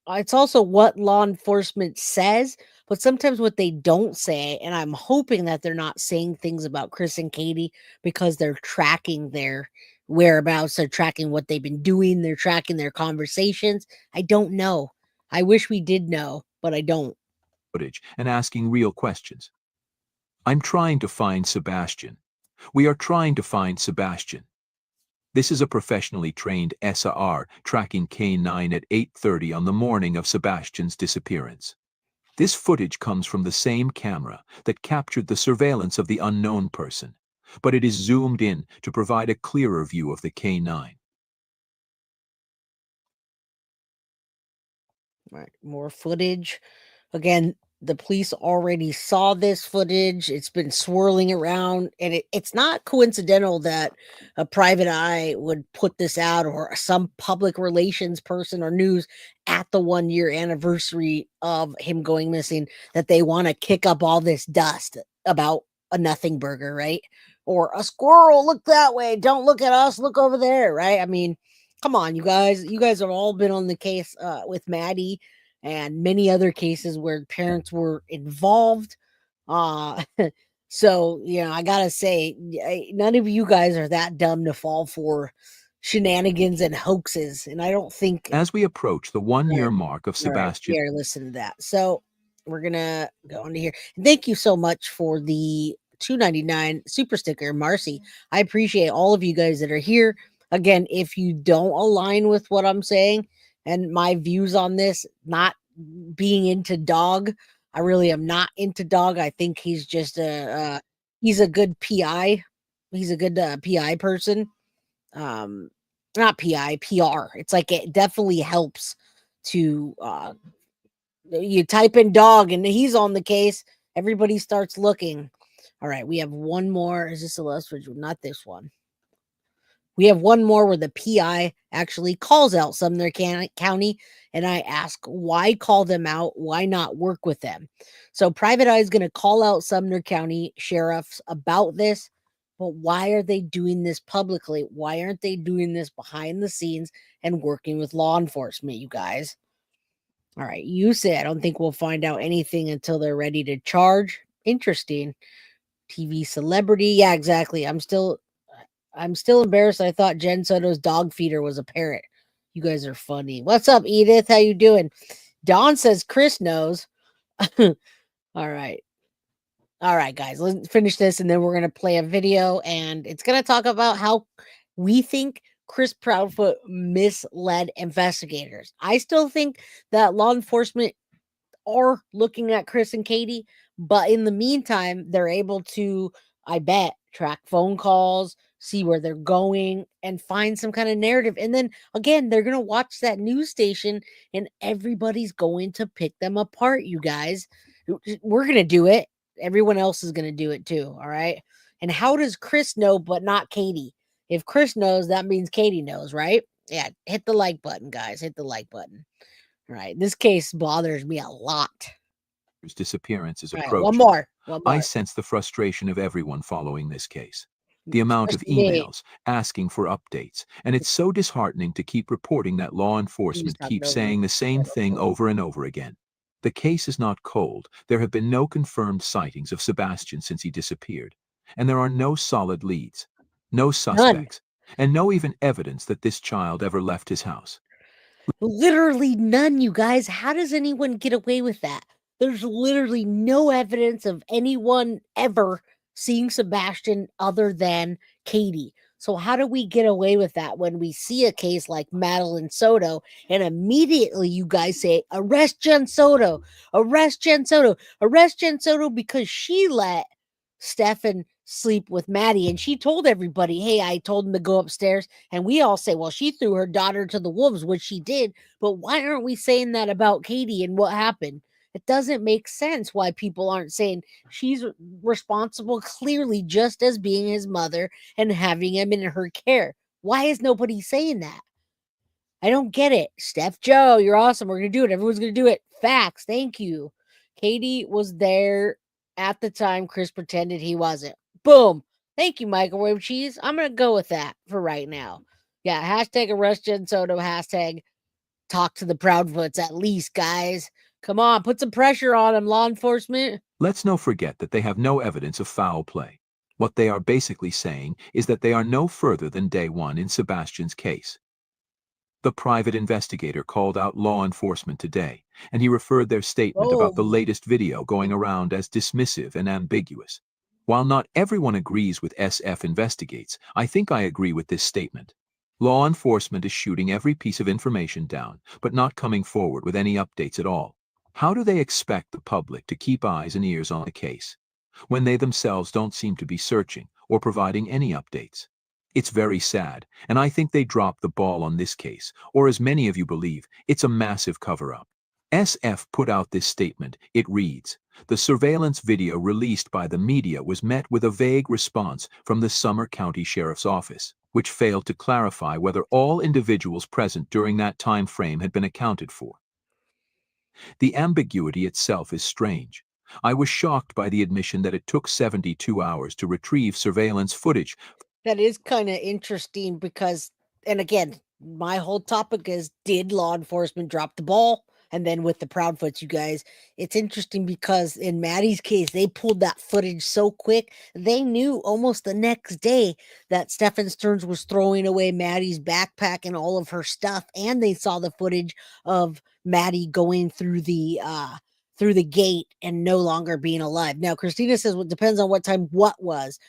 it's also what law enforcement says, but sometimes what they don't say, and I'm hoping that they're not saying things about Chris and Katie because they're tracking their whereabouts, they're tracking what they've been doing, they're tracking their conversations. I don't know. I wish we did know, but I don't. Footage and asking real questions. I'm trying to find Sebastian. We are trying to find Sebastian. This is a professionally trained SAR tracking K9 at 8:30 on the morning of Sebastian's disappearance. This footage comes from the same camera that captured the surveillance of the unknown person, but it is zoomed in to provide a clearer view of the K9. Right, more footage. Again, the police already saw this footage. It's been swirling around, and it's not coincidental that a private eye would put this out or some public relations person or news at the 1 year anniversary of him going missing, that they want to kick up all this dust about a nothing burger, right? Or a squirrel, look that way. Don't look at us, look over there, right? I mean, come on, you guys. You guys have all been on the case with Maddie and many other cases where parents were involved. Uh, so, I gotta say, none of you guys are that dumb to fall for shenanigans and hoaxes. And I don't think. As we approach the 1 year Right. mark of All right, Sebastian, here, listen to that. So we're gonna go into here. And thank you so much for the $2.99 super sticker, Marcy. I appreciate all of you guys that are here. Again, if you don't align with what I'm saying and my views on this, not being into dog, I really am not into dog. I think he's just he's a good PI. He's a good PI person. Um, Not PI, PR. It's like it definitely helps to you type in dog and he's on the case, everybody starts looking. All right, we have one more. Is this the last one? Not this one. We have one more where the PI actually calls out Sumner County, and I ask, why call them out? Why not work with them? So Private Eye is going to call out Sumner County sheriffs about this, but why are they doing this publicly? Why aren't they doing this behind the scenes and working with law enforcement, you guys? All right, you say I don't think we'll find out anything until they're ready to charge. Interesting. TV celebrity. Yeah, exactly. I'm still embarrassed. I thought Jen Soto's dog feeder was a parrot. You guys are funny. What's up, Edith? How you doing? Dawn says Chris knows. All right. All right, guys. Let's finish this and then we're going to play a video and it's going to talk about how we think Chris Proudfoot misled investigators. I still think that law enforcement are looking at Chris and Katie, but in the meantime, they're able to, I bet, track phone calls, see where they're going, and find some kind of narrative. And then again, they're going to watch that news station and everybody's going to pick them apart, you guys. We're going to do it. Everyone else is going to do it too. All right. And how does Chris know, but not Katie? If Chris knows, that means Katie knows, right? Yeah. Hit the like button, guys. Hit the like button. All right. This case bothers me a lot. his disappearance is All right. One approaching. more. One I more. sense the frustration of everyone following this case. The amount of Especially me. emails asking for updates, and it's so disheartening to keep reporting that law enforcement Please keeps talk saying the same over. thing over and over again. The case is not cold. There have been no confirmed sightings of Sebastian since he disappeared, and there are no solid leads, no suspects, and no even evidence that this child ever left his house. Literally none, you guys. How does anyone get away with that? There's literally no evidence of anyone ever seeing Sebastian other than Katie. So how do we get away with that when we see a case like Madeline Soto and immediately you guys say, arrest Jen Soto, arrest Jen Soto, arrest Jen Soto because she let Stefan sleep with Maddie and she told everybody, hey, I told him to go upstairs. And we all say, well, she threw her daughter to the wolves, which she did. But why aren't we saying that about Katie and what happened? It doesn't make sense why people aren't saying she's responsible, clearly, just as being his mother and having him in her care. Why is nobody saying that? I don't get it. Steph Joe, you're awesome. We're going to do it. Everyone's going to do it. Facts. Thank you. Katie was there at the time Chris pretended he wasn't. Boom. Thank you, microwave cheese. I'm going to go with that for right now. Yeah. Hashtag arrest Jen Soto. Hashtag talk to the Proudfoots at least, guys. Come on, put some pressure on them, law enforcement. Let's no forget that they have no evidence of foul play. What they are basically saying is that they are no further than day one in Sebastian's case. The private investigator called out law enforcement today, and he referred their statement about the Oh, latest video going around as dismissive and ambiguous. While not everyone agrees with SF Investigates, I think I agree with this statement. Law enforcement is shooting every piece of information down, but not coming forward with any updates at all. How do they expect the public to keep eyes and ears on the case when they themselves don't seem to be searching or providing any updates? It's very sad, and I think they dropped the ball on this case, or as many of you believe, it's a massive cover-up. SF put out this statement. It reads, "The surveillance video released by the media was met with a vague response from the Sumner County Sheriff's Office, which failed to clarify whether all individuals present during that time frame had been accounted for." The ambiguity itself is strange. I was shocked by the admission that it took 72 hours to retrieve surveillance footage. that is kind of interesting because, and again, my whole topic is, did law enforcement drop the ball? And then with the Proudfoots, you guys, it's interesting because in Maddie's case, they pulled that footage so quick. They knew almost the next day that Stephen Stearns was throwing away Maddie's backpack and all of her stuff. And they saw the footage of Maddie going through the gate and no longer being alive. Now, Christina says, well, it depends on what time what was.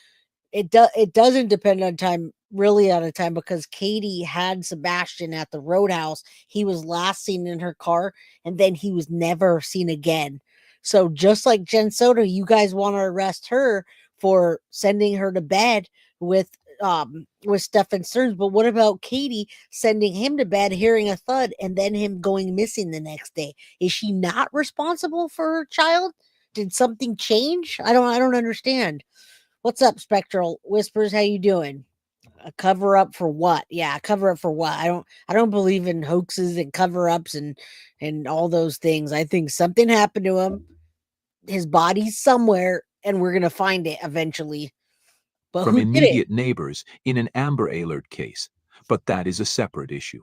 It doesn't depend on time, really on a time, because Katie had Sebastian at the roadhouse. He was last seen in her car, and then he was never seen again. So just like Jen Soto, you guys want to arrest her for sending her to bed with Stephen Stearns. But what about Katie sending him to bed, hearing a thud, and then him going missing the next day? Is she not responsible for her child? Did something change? I don't understand. What's up, Spectral Whispers? How you doing? A cover up for what? Yeah, cover up for what? I don't believe in hoaxes and cover ups and all those things. I think something happened to him. His body's somewhere, and we're gonna find it eventually. But From who did it? immediate neighbors in an Amber Alert case, but that is a separate issue.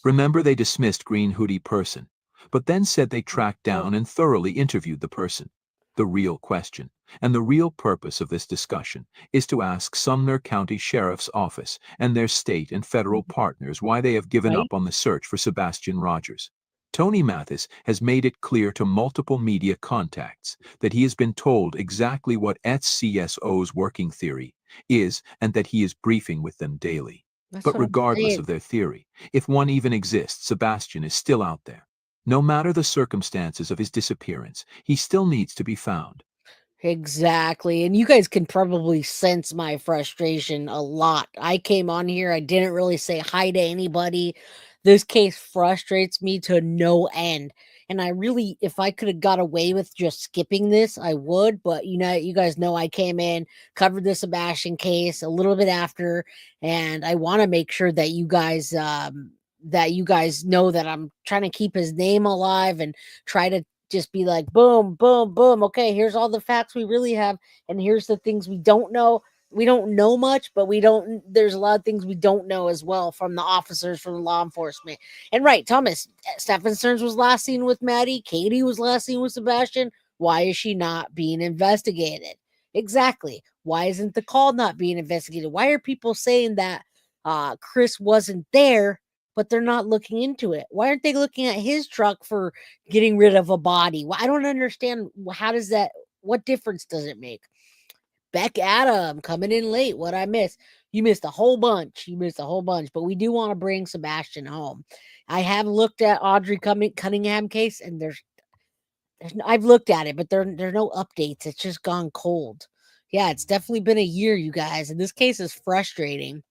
Remember, they dismissed Green Hoodie person, but then said they tracked down and thoroughly interviewed the person. The real question, and the real purpose of this discussion, is to ask Sumner County Sheriff's Office and their state and federal partners why they have given Right? up on the search for Sebastian Rogers. Tony Mathis has made it clear to multiple media contacts that he has been told exactly what SCSO's working theory is and that he is briefing with them daily. That's But what I'm regardless saying. of their theory, if one even exists, Sebastian is still out there. No matter the circumstances of his disappearance, he still needs to be found. Exactly. And you guys can probably sense my frustration a lot. I came on here, I didn't really say hi to anybody. This case frustrates me to no end. And I really, if I could have got away with just skipping this, I would. But you guys know I came in, covered the Sebastian case a little bit after, and I want to make sure that you guys know that I'm trying to keep his name alive and try to just be like, boom, boom, boom. Okay, here's all the facts we really have, and here's the things we don't know. We don't know much, but there's a lot of things we don't know as well from the officers, from the law enforcement. And right, Thomas, Stephen Stearns was last seen with Maddie. Katie was last seen with Sebastian. Why is she not being investigated? Exactly. Why isn't the call not being investigated? Why are people saying that Chris wasn't there, but they're not looking into it? Why aren't they looking at his truck for getting rid of a body? Well, I don't understand. What difference does it make? Beck Adam coming in late. What I miss? You missed a whole bunch. But we do want to bring Sebastian home. I have looked at Audrey Cunningham case, and I've looked at it, but there are no updates. It's just gone cold. Yeah, it's definitely been a year, you guys, and this case is frustrating.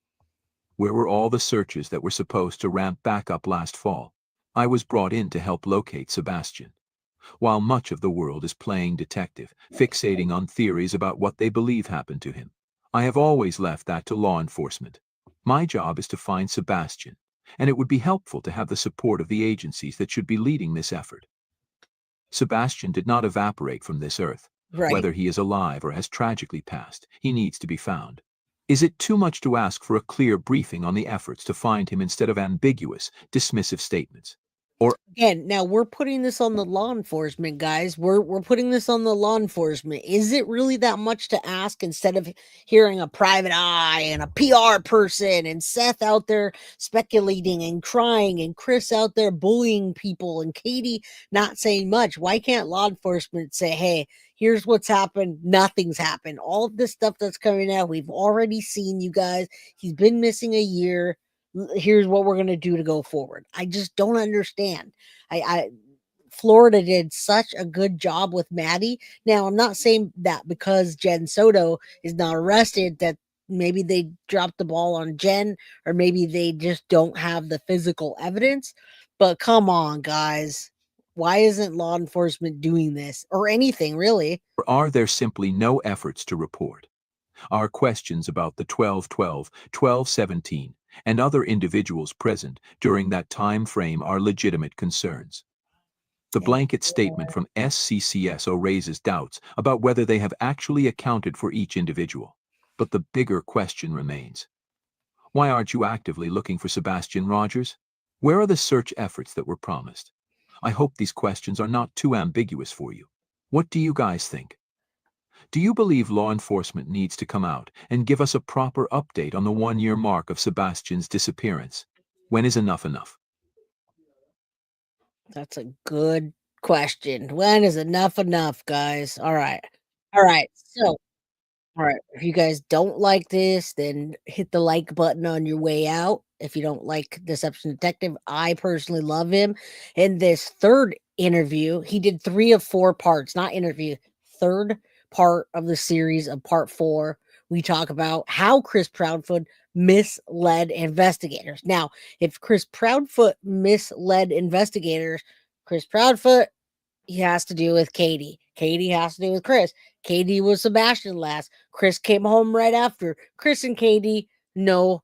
Where were all the searches that were supposed to ramp back up last fall? I was brought in to help locate Sebastian. While much of the world is playing detective, fixating on theories about what they believe happened to him, I have always left that to law enforcement. My job is to find Sebastian, and it would be helpful to have the support of the agencies that should be leading this effort. Sebastian did not evaporate from this earth. Right. Whether he is alive or has tragically passed, he needs to be found. Is it too much to ask for a clear briefing on the efforts to find him instead of ambiguous, dismissive statements? Again, now we're putting this on the law enforcement, guys. We're putting this on the law enforcement. Is it really that much to ask instead of hearing a private eye and a PR person and Seth out there speculating and crying and Chris out there bullying people and Katie not saying much? Why can't law enforcement say, hey, here's what's happened, nothing's happened. All of this stuff that's coming out, we've already seen, you guys. He's been missing a year. Here's what we're going to do to go forward. I just don't understand. I Florida did such a good job with Maddie. Now, I'm not saying that because Jen Soto is not arrested that maybe they dropped the ball on Jen or maybe they just don't have the physical evidence. But come on, guys. Why isn't law enforcement doing this or anything really? Or are there simply no efforts to report? Our questions about the 12/12, 12/17, and other individuals present during that time frame are legitimate concerns. The blanket statement from SCCSO raises doubts about whether they have actually accounted for each individual. But the bigger question remains. Why aren't you actively looking for Sebastian Rogers? Where are the search efforts that were promised? I hope these questions are not too ambiguous for you. What do you guys think? Do you believe law enforcement needs to come out and give us a proper update on the 1-year mark of Sebastian's disappearance? When is enough enough? That's a good question. When is enough, guys? All right. All right. So, all right. If you guys don't like this, then hit the like button on your way out. If you don't like Deception Detective, I personally love him. In this third interview, he did 3 of 4 parts, not interview, third part of the series of part 4. We talk about how Chris Proudfoot misled investigators. Now, if Chris Proudfoot misled investigators, Chris Proudfoot, he has to do with Katie. Katie has to do with Chris. Katie was Sebastian last. Chris came home right after. Chris and Katie know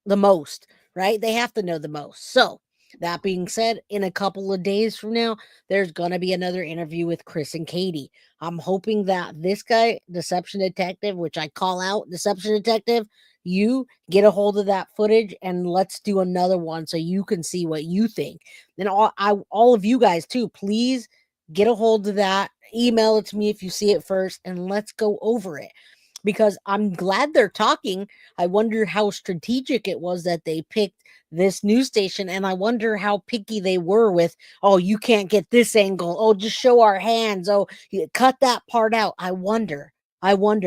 the most, right? They have to know the most. So, that being said, in a couple of days from now, there's going to be another interview with Chris and Katie. I'm hoping that this guy, Deception Detective, which I call out Deception Detective, you get a hold of that footage and let's do another one so you can see what you think. And all of you guys too, please get a hold of that. Email it to me if you see it first and let's go over it. Because I'm glad they're talking. I wonder how strategic it was that they picked this news station. And I wonder how picky they were with, oh, you can't get this angle. Oh, just show our hands. Oh, cut that part out. I wonder,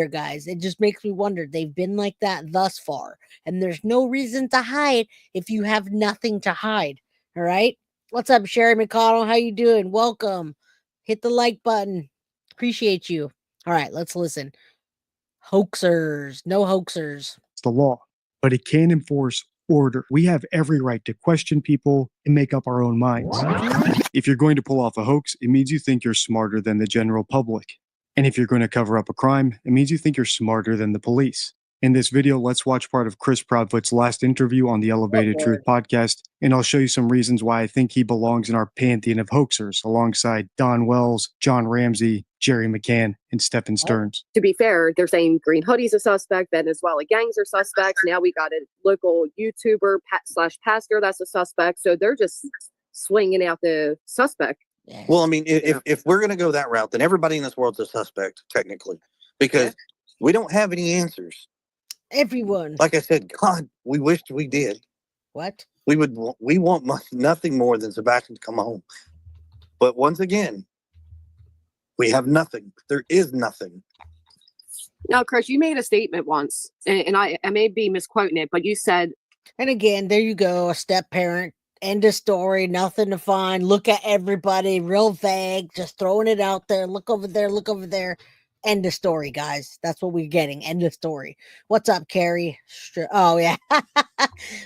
guys. It just makes me wonder. They've been like that thus far. And there's no reason to hide if you have nothing to hide. All right. What's up, Sherry McConnell? How you doing? Welcome. Hit the like button. Appreciate you. All right, let's listen. Hoaxers, no hoaxers. It's the law, but it can't enforce order. We have every right to question people and make up our own minds. If you're going to pull off a hoax, it means you think you're smarter than the general public. And if you're going to cover up a crime, it means you think you're smarter than the police. In this video, let's watch part of Chris Proudfoot's last interview on the Elevated Truth podcast, and I'll show you some reasons why I think he belongs in our pantheon of hoaxers alongside Don Wells, John Ramsey, Jerry McCann, and Stephen Stearns. To be fair, they're saying Green Hoodie's a suspect, Venezuela gangs are suspects. Now we got a local YouTuber slash pastor that's a suspect. So they're just swinging out the suspect. Yes. Well, I mean, if we're going to go that route, then everybody in this world's a suspect, technically, because we don't have any answers. Everyone. Like I said, God, we wished we did. What? We want nothing more than Sebastian to come home. But once again, we have nothing. There is nothing. Now, Chris, you made a statement once, and I may be misquoting it, but you said, and again, there you go, a step parent. End of story, nothing to find. Look at everybody, real vague, just throwing it out there. Look over there, look over there. End of story, guys. That's what we're getting. End of story. What's up, Carrie? Oh, yeah.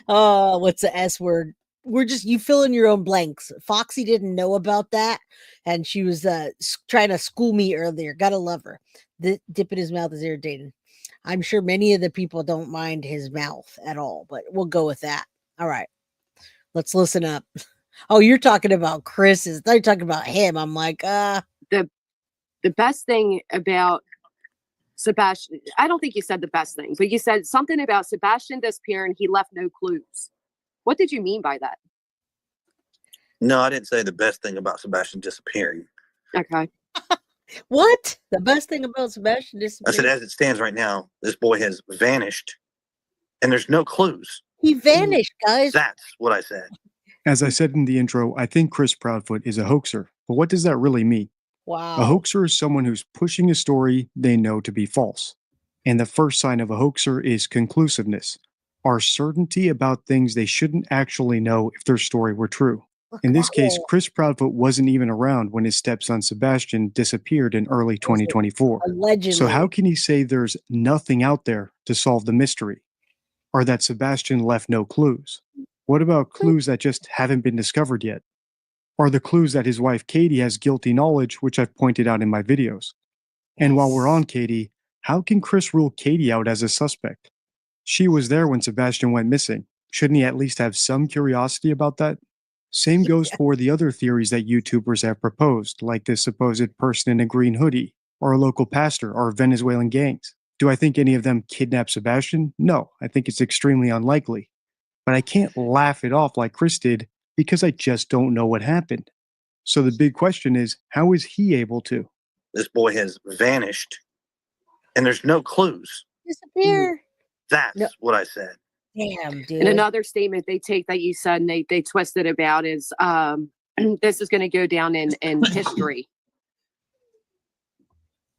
Oh, what's the S word? We're just, you fill in your own blanks. Foxy didn't know about that, and she was trying to school me earlier. Gotta love her. The dip in his mouth is irritating. I'm sure many of the people don't mind his mouth at all, but we'll go with that. All right. Let's listen up. Oh, you're talking about Chris's. They're talking about him. I'm like, the best thing about Sebastian, I don't think you said the best thing, but you said something about Sebastian disappearing. He left no clues. What did you mean by that? No, I didn't say the best thing about Sebastian disappearing. Okay. What? The best thing about Sebastian I said, disappearing? as it stands right now, this boy has vanished, and there's no clues. He vanished, guys. That's what I said. As I said in the intro, I think Chris Proudfoot is a hoaxer. But what does that really mean? A Wow. hoaxer is someone who's pushing a story they know to be false. And the first sign of a hoaxer is conclusiveness, our certainty about things they shouldn't actually know if their story were true. Look In this at case, that. Chris Proudfoot wasn't even around when his stepson Sebastian disappeared in early 2024. Allegedly. So how can he say there's nothing out there to solve the mystery? Or that Sebastian left no clues? What about clues that just haven't been discovered yet? Are the clues that his wife Katie has guilty knowledge, which I've pointed out in my videos? And while we're on Katie, how can Chris rule Katie out as a suspect? She was there when Sebastian went missing. Shouldn't he at least have some curiosity about that? Same goes for the other theories that YouTubers have proposed, like this supposed person in a green hoodie, or a local pastor, or Venezuelan gangs. Do I think any of them kidnapped Sebastian? No, I think it's extremely unlikely. But I can't laugh it off like Chris did because I just don't know what happened. So the big question is, how is he able to? This boy has vanished, and there's no clues. Disappear. That's No. what I said. Damn, dude. And another statement they take that you said and they twist it about is this is going to go down in history.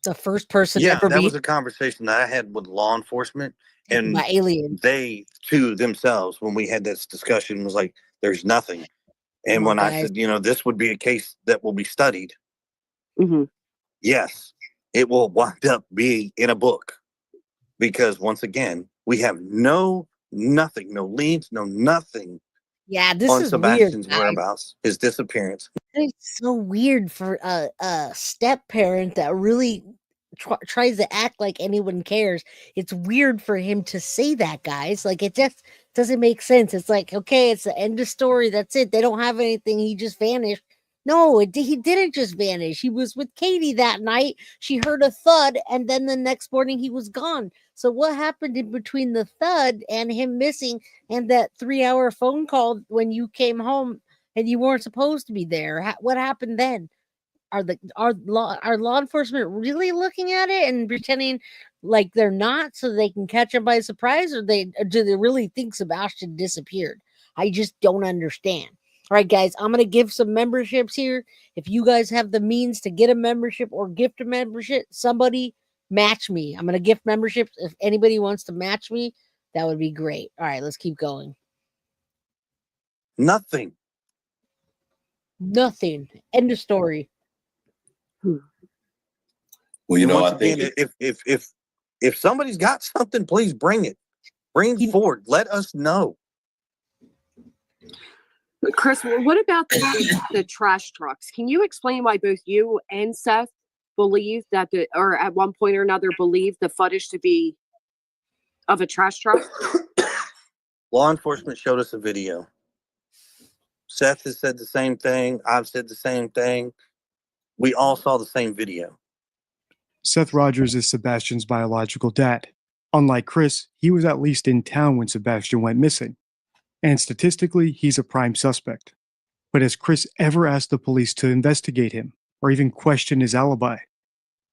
The first person Yeah, ever that be was a conversation that I had with law enforcement, and by aliens. they too themselves, when we had this discussion, was like, "There's nothing." And Come when on, I guys. said, this would be a case that will be studied, Hmm. yes, it will wind up being in a book, because once again, we have nothing, no leads, no nothing Yeah, this on is weird, Sebastian's guys. whereabouts, his disappearance. It's so weird for a step parent that really tries to act like anyone cares. It's weird for him to say that, guys. Like, it just doesn't make sense. It's like, okay, it's the end of story. That's it. They don't have anything. He just vanished. No, he didn't just vanish. He was with Katie that night. She heard a thud, and then the next morning he was gone. So what happened in between the thud and him missing and that 3-hour phone call when you came home and you weren't supposed to be there? What happened then? Are law enforcement really looking at it and pretending like they're not so they can catch him by surprise, or do they really think Sebastian disappeared? I just don't understand. All right, guys, I'm gonna give some memberships here. If you guys have the means to get a membership or gift a membership, somebody match me. I'm gonna gift memberships. If anybody wants to match me, that would be great. All right, let's keep going. Nothing. Nothing. End of story. Well, And I once think again, if somebody's got something, please bring it. Bring it forward. Let us know. Chris, what about the trash trucks? Can you explain why both you and Seth believe that or at one point or another believe the footage to be of a trash truck? Law enforcement showed us a video. Seth has said the same thing. I've said the same thing. We all saw the same video. Seth Rogers is Sebastian's biological dad. Unlike Chris, he was at least in town when Sebastian went missing. And statistically, he's a prime suspect. But has Chris ever asked the police to investigate him, or even question his alibi?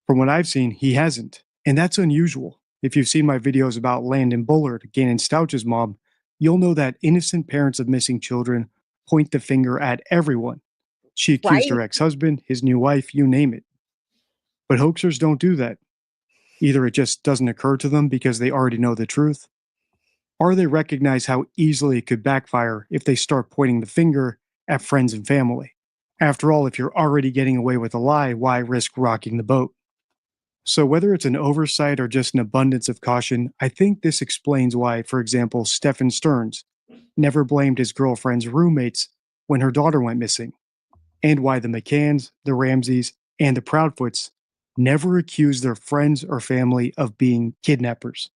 From what I've seen, he hasn't. And that's unusual. If you've seen my videos about Landon Bullard, Gannon Stouch's mom, you'll know that innocent parents of missing children point the finger at everyone. She accused her ex-husband, his new wife, you name it. But hoaxers don't do that. Either it just doesn't occur to them because they already know the truth, or they recognize how easily it could backfire if they start pointing the finger at friends and family. After all, if you're already getting away with a lie, why risk rocking the boat? So whether it's an oversight or just an abundance of caution, I think this explains why, for example, Stephen Stearns never blamed his girlfriend's roommates when her daughter went missing, and why the McCanns, the Ramseys, and the Proudfoots never accused their friends or family of being kidnappers.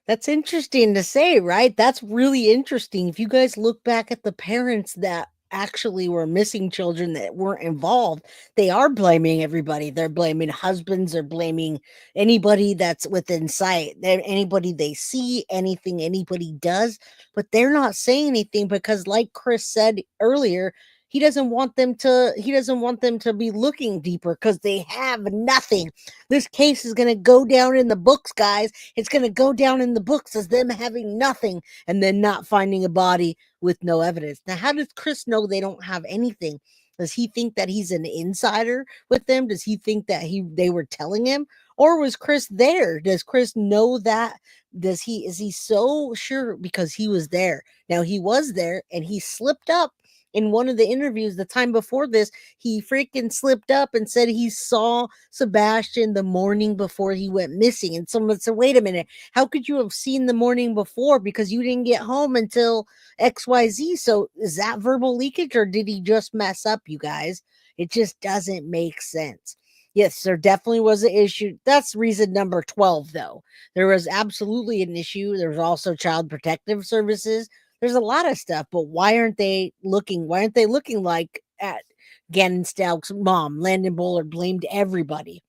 That's interesting to say, right? That's really interesting. If you guys look back at the parents that actually were missing children that weren't involved, they are blaming everybody. They're blaming husbands, they're blaming anybody that's within sight, anybody they see, anything anybody does, but they're not saying anything because, like Chris said earlier, he doesn't want them to be looking deeper because they have nothing. This case is going to go down in the books, guys. It's going to go down in the books as them having nothing and then not finding a body with no evidence. Now, how does Chris know they don't have anything? Does he think that he's an insider with them? Does he think that they were telling him? Or was Chris there? Does Chris know that? Is he so sure because he was there? Now, he was there and he slipped up in one of the interviews the time before this. He freaking slipped up and said he saw Sebastian the morning before he went missing. And someone said, wait a minute, how could you have seen the morning before? Because you didn't get home until XYZ. So is that verbal leakage or did he just mess up, you guys? It just doesn't make sense. Yes, there definitely was an issue. That's reason number 12, though. There was absolutely an issue. There was also child protective services. There's a lot of stuff, but why aren't they looking? Why aren't they looking like at Gannon Stouck's mom? Landon Bullard blamed everybody.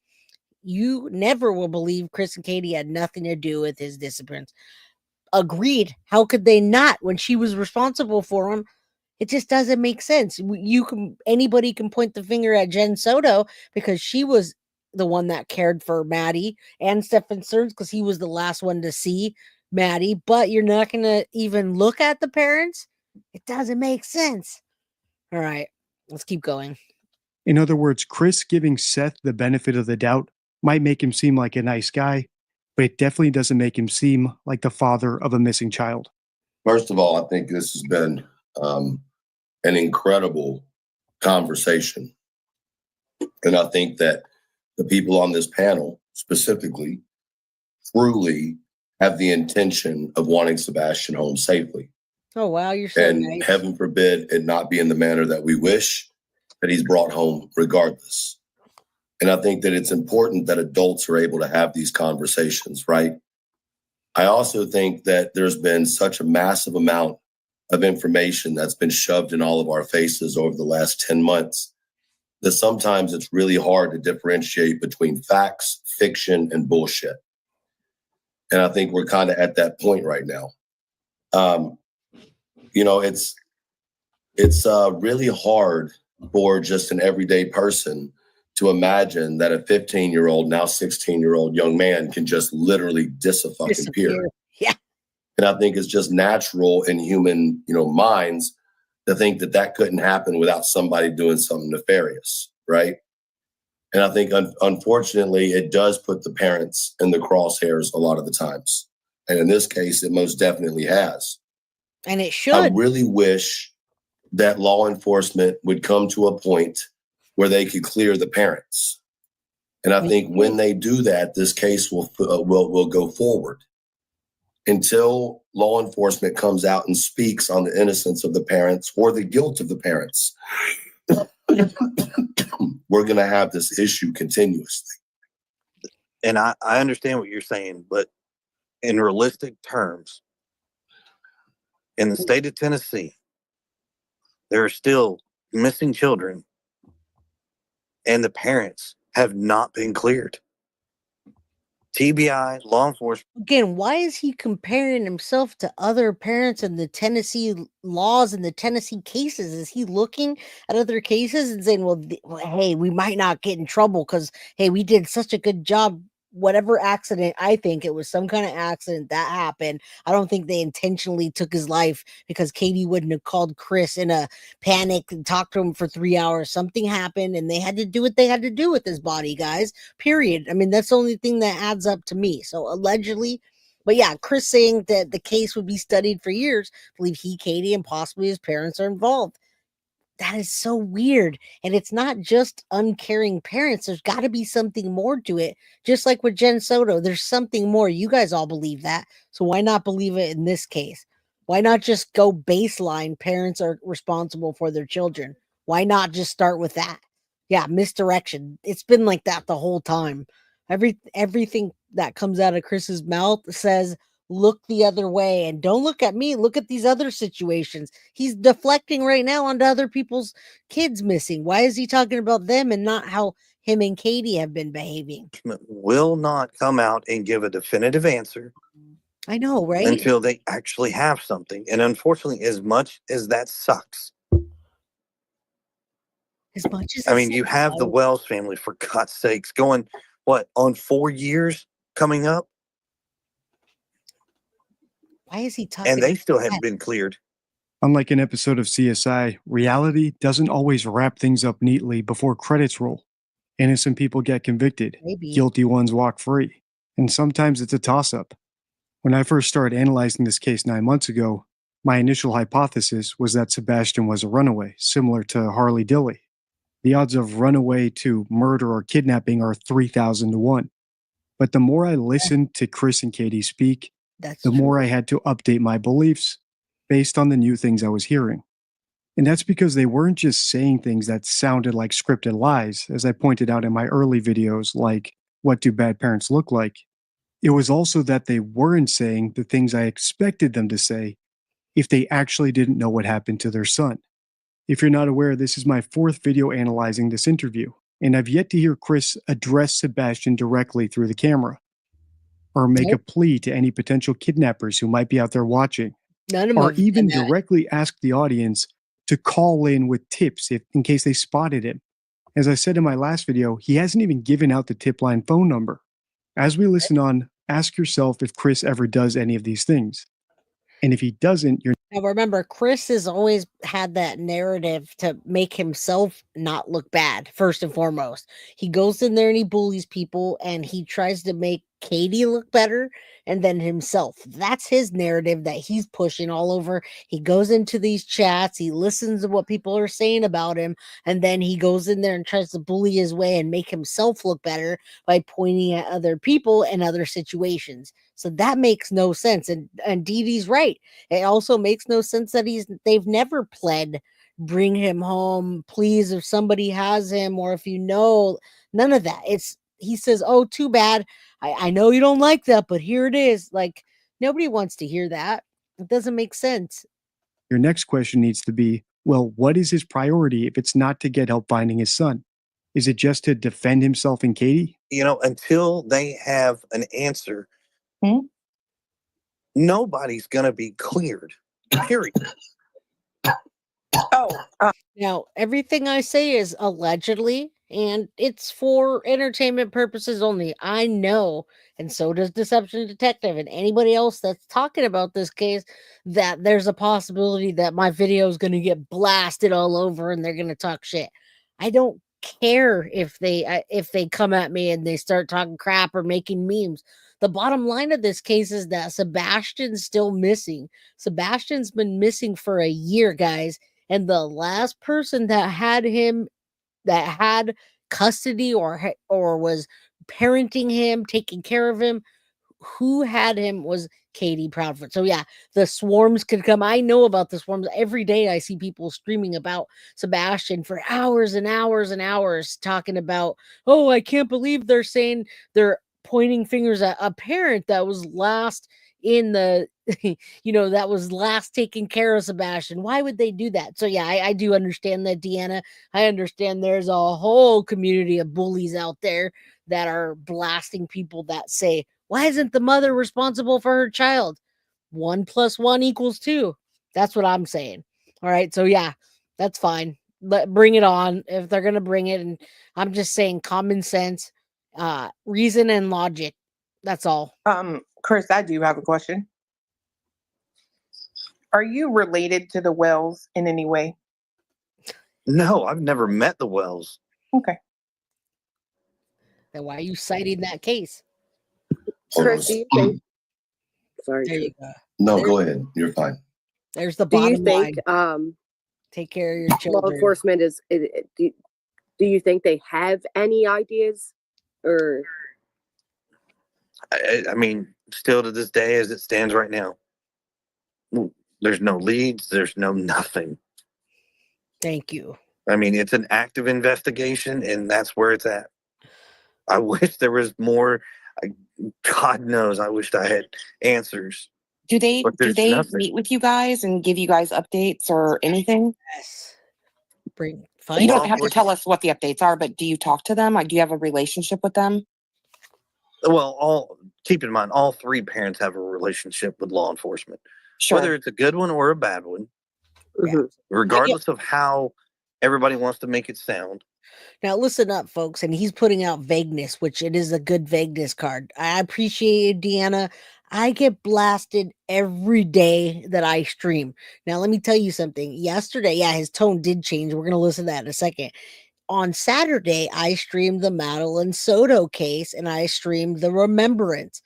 You never will believe Chris and Katie had nothing to do with his disappearance. Agreed. How could they not when she was responsible for him? It just doesn't make sense. Anybody can point the finger at Jen Soto because she was the one that cared for Maddie, and Stefan Stearns because he was the last one to see Maddie, but you're not going to even look at the parents? It doesn't make sense. All right, let's keep going. In other words, Chris giving Seth the benefit of the doubt might make him seem like a nice guy, but it definitely doesn't make him seem like the father of a missing child. First of all, I think this has been an incredible conversation. And I think that the people on this panel specifically truly have the intention of wanting Sebastian home safely. Oh, wow, you're so and nice. Heaven forbid it not be in the manner that we wish, that he's brought home regardless. And I think that it's important that adults are able to have these conversations, right? I also think that there's been such a massive amount of information that's been shoved in all of our faces over the last 10 months that sometimes it's really hard to differentiate between facts, fiction, and bullshit. And I think we're kind of at that point right now. It's really hard for just an everyday person to imagine that a 15-year-old, now 16-year-old young man can just literally disappear. Yeah. And I think it's just natural in human, minds to think that that couldn't happen without somebody doing something nefarious, right? And I think, unfortunately, it does put the parents in the crosshairs a lot of the times. And in this case, it most definitely has. And it should. I really wish that law enforcement would come to a point where they could clear the parents. And I think when they do that, this case will go forward. Until law enforcement comes out and speaks on the innocence of the parents or the guilt of the parents, we're going to have this issue continuously. And I understand what you're saying, but in realistic terms, in the state of Tennessee, there are still missing children, and the parents have not been cleared. TBI, law enforcement. Again, why is he comparing himself to other parents and the Tennessee laws and the Tennessee cases? Is he looking at other cases and saying, well, hey, we might not get in trouble because, hey, we did such a good job. Whatever accident, I think it was some kind of accident that happened. I don't think they intentionally took his life because Katie wouldn't have called Chris in a panic and talked to him for 3 hours. Something happened and they had to do what they had to do with his body, guys, period. I mean, that's the only thing that adds up to me. So allegedly, but yeah, Chris saying that the case would be studied for years, I believe he, Katie, and possibly his parents are involved. That is so weird. And it's not just uncaring parents. There's got to be something more to it. Just like with Jen Soto, there's something more. You guys all believe that. So why not believe it in this case? Why not just go baseline? Parents are responsible for their children. Why not just start with that? Yeah, misdirection. It's been like that the whole time. Everything that comes out of Chris's mouth says, look the other way and don't look at me. Look at these other situations. He's deflecting right now onto other people's kids missing. Why is he talking about them and not how him and Katie have been behaving? Will not come out and give a definitive answer. I know, right? Until they actually have something. And unfortunately, as much as that sucks, As much as I mean, you have the Wells family, for God's sakes, going, what, on 4 years coming up? Why is he talking? And they still haven't been cleared. Unlike an episode of CSI, reality doesn't always wrap things up neatly before credits roll. Innocent people get convicted, Maybe. guilty ones walk free, and sometimes it's a toss-up. When I first started analyzing this case 9 months ago, my initial hypothesis was that Sebastian was a runaway, similar to Harley Dilly. The odds of runaway to murder or kidnapping are 3,000 to 1. But the more I listened to Chris and Katie speak, the more I had to update my beliefs based on the new things I was hearing. And that's because they weren't just saying things that sounded like scripted lies, as I pointed out in my early videos, like, what do bad parents look like? It was also that they weren't saying the things I expected them to say if they actually didn't know what happened to their son. If you're not aware, this is my 4th video analyzing this interview, and I've yet to hear Chris address Sebastian directly through the camera, or make a plea to any potential kidnappers who might be out there watching, None of them or have even done that. directly ask the audience to call in with tips in case they spotted him. As I said in my last video, he hasn't even given out the tip line phone number. As we listen on, ask yourself if Chris ever does any of these things. And if he doesn't, you're Now remember, Chris has always had that narrative to make himself not look bad, first and foremost. He goes in there and he bullies people and he tries to make Katie look better and then himself. That's his narrative that he's pushing all over. He goes into these chats, he listens to what people are saying about him, and then he goes in there and tries to bully his way and make himself look better by pointing at other people and other situations. So that makes no sense. And Dee Dee's right. It also makes no sense that they've never pled bring him home, please, if somebody has him, or if you know, none of that. He says, oh, too bad. I know you don't like that, but here it is. Like, nobody wants to hear that. It doesn't make sense. Your next question needs to be, well, what is his priority if it's not to get help finding his son? Is it just to defend himself and Katie? You know, until they have an answer, nobody's going to be cleared. Period. Now, everything I say is allegedly, and it's for entertainment purposes only. I know, and so does Deception Detective and anybody else that's talking about this case, that there's a possibility that my video is going to get blasted all over and they're going to talk shit. I don't care if they come at me and they start talking crap or making memes. The bottom line of this case is that Sebastian's still missing. Sebastian's been missing for a year, guys. And the last person that had custody or was parenting him, taking care of him, who had him was Katie Proudfoot. So yeah, the swarms could come. I know about the swarms. Every day I see people streaming about Sebastian for hours and hours and hours talking about, oh, I can't believe they're saying they're pointing fingers at a parent that was last in the that was last taking care of Sebastian. Why would they do that? So yeah, I do understand that, Deanna. I understand there's a whole community of bullies out there that are blasting people that say, why isn't the mother responsible for her child? 1 + 1 = 2. That's what I'm saying. All right. So yeah, that's fine. Bring it on if they're gonna bring it. And I'm just saying common sense, reason and logic. That's all. Chris, I do have a question. Are you related to the Wells in any way? No, I've never met the Wells. Okay. Then why are you citing that case? Chris, do you think? Sorry. There you go. No, go ahead. You're fine. There's the Do you bottom think line. Take care of your law children. enforcement do you think they have any ideas, or I mean, still to this day, as it stands right now, there's no leads. There's no nothing. Thank you. I mean, it's an active investigation, and that's where it's at. I wish there was more. God knows, I wished I had answers. Do they But there's nothing. meet with you guys and give you guys updates or anything? Yes. You don't have to tell us what the updates are, but do you talk to them? Like, do you have a relationship with them? Well, keep in mind, all 3 parents have a relationship with law enforcement. Sure. Whether it's a good one or a bad one, Yeah. regardless of how everybody wants to make it sound. Now listen up, folks, and he's putting out vagueness, which it is a good vagueness card. I appreciate it, Deanna. I get blasted every day that I stream. Now let me tell you something. Yesterday, yeah, his tone did change. We're gonna listen to that in a second. On Saturday, I streamed the Madeline Soto case and I streamed the Remembrance.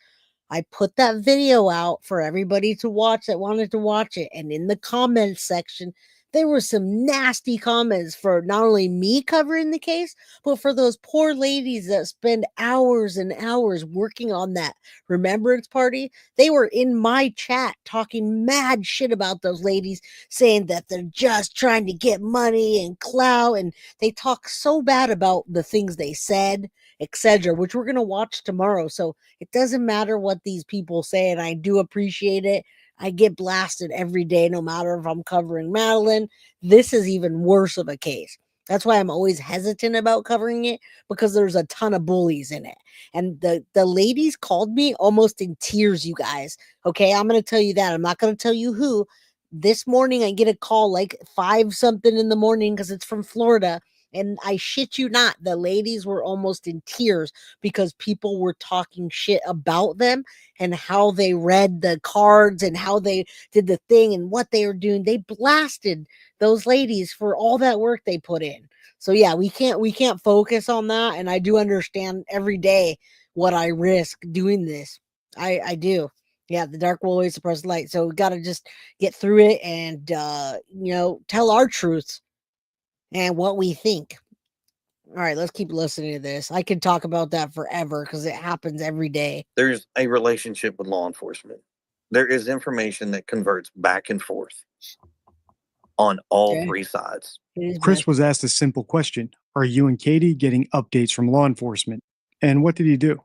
I put that video out for everybody to watch that wanted to watch it. And in the comments section, there were some nasty comments for not only me covering the case, but for those poor ladies that spend hours and hours working on that remembrance party. They were in my chat talking mad shit about those ladies, saying that they're just trying to get money and clout. And they talk so bad about the things they said, etc., which we're going to watch tomorrow. So it doesn't matter what these people say, and I do appreciate it. I get blasted every day, no matter if I'm covering Madeline. This is even worse of a case. That's why I'm always hesitant about covering it, because there's a ton of bullies in it. And the ladies called me almost in tears, you guys. Okay, I'm going to tell you that. I'm not going to tell you who. This morning, I get a call like 5 something in the morning because it's from Florida. And I shit you not, the ladies were almost in tears because people were talking shit about them and how they read the cards and how they did the thing and what they were doing. They blasted those ladies for all that work they put in. So yeah, we can't focus on that. And I do understand every day what I risk doing this. I do. Yeah, the dark will always suppress light. So we got to just get through it and tell our truths and what we think. All right, let's keep listening to this. I could talk about that forever because it happens every day. There's a relationship with law enforcement. There is information that converts back and forth on all three sides. Chris was asked a simple question. Are you and Katie getting updates from law enforcement? And what did he do?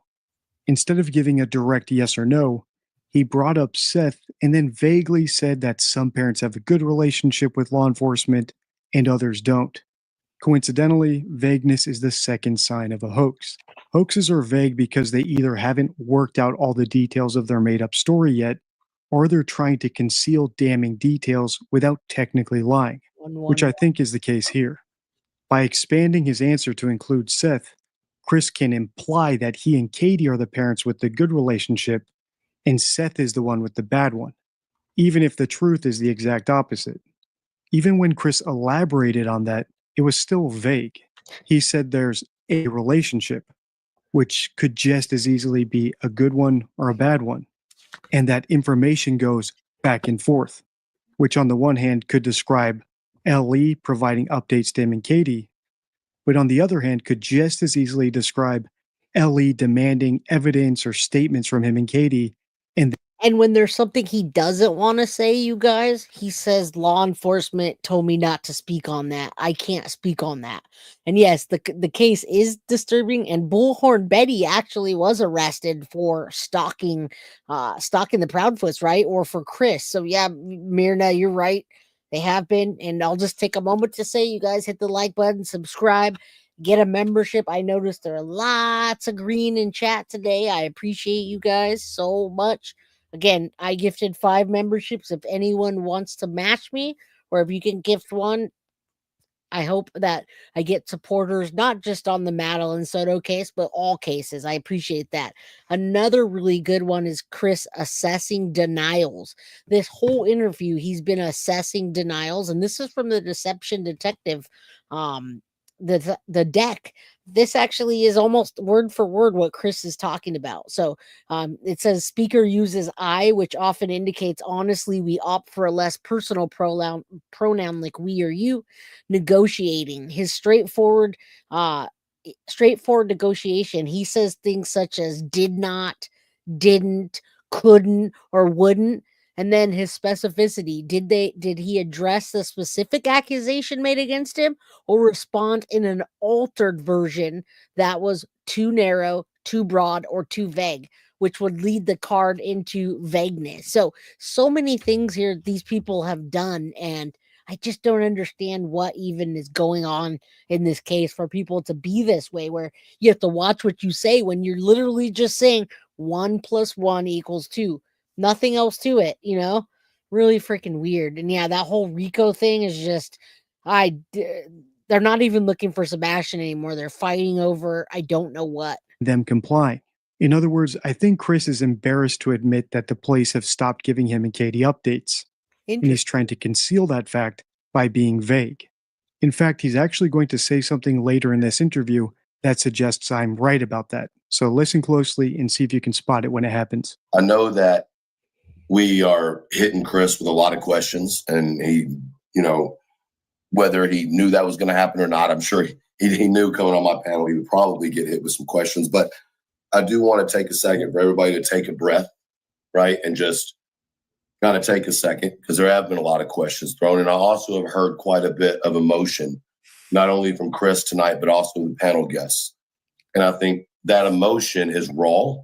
Instead of giving a direct yes or no, he brought up Seth and then vaguely said that some parents have a good relationship with law enforcement and others don't. Coincidentally, vagueness is the second sign of a hoax. Hoaxes are vague because they either haven't worked out all the details of their made-up story yet, or they're trying to conceal damning details without technically lying, which I think is the case here. By expanding his answer to include Seth, Chris can imply that he and Katie are the parents with the good relationship, and Seth is the one with the bad one, even if the truth is the exact opposite. Even when Chris elaborated on that, it was still vague. He said there's a relationship, which could just as easily be a good one or a bad one, and that information goes back and forth, which on the one hand could describe LE providing updates to him and Katie, but on the other hand could just as easily describe LE demanding evidence or statements from him and Katie. And when there's something he doesn't want to say, you guys, he says law enforcement told me not to speak on that. I can't speak on that. And yes, the case is disturbing. And Bullhorn Betty actually was arrested for stalking the Proudfoots, right? Or for Chris. So yeah, Myrna, you're right. They have been. And I'll just take a moment to say, you guys hit the like button, subscribe, get a membership. I noticed there are lots of green in chat today. I appreciate you guys so much. Again, I gifted 5 memberships. If anyone wants to match me, or if you can gift one, I hope that I get supporters, not just on the Madeline Soto case, but all cases. I appreciate that. Another really good one is Chris assessing denials. This whole interview, he's been assessing denials, and this is from the Deception Detective, the deck. This actually is almost word for word what Chris is talking about. So it says speaker uses I, which often indicates honestly we opt for a less personal pronoun like we or you. Negotiating his straightforward negotiation. He says things such as did not, didn't, couldn't, or wouldn't. And then his specificity. Did he address the specific accusation made against him or respond in an altered version that was too narrow, too broad, or too vague, which would lead the card into vagueness? So many things here these people have done, and I just don't understand what even is going on in this case for people to be this way, where you have to watch what you say when you're literally just saying 1 + 1 = 2. Nothing else to it, really freaking weird. And yeah, that whole Rico thing is just, they're not even looking for Sebastian anymore. They're fighting over I don't know what. them complying. In other words, I think Chris is embarrassed to admit that the police have stopped giving him and Katie updates, and he's trying to conceal that fact by being vague. In fact, he's actually going to say something later in this interview that suggests I'm right about that. So listen closely and see if you can spot it when it happens. I know that we are hitting Chris with a lot of questions, and he, whether he knew that was going to happen or not, I'm sure he knew coming on my panel he would probably get hit with some questions. But I do want to take a second for everybody to take a breath, right? And just kind of take a second, because there have been a lot of questions thrown. And I also have heard quite a bit of emotion, not only from Chris tonight, but also the panel guests. And I think that emotion is raw.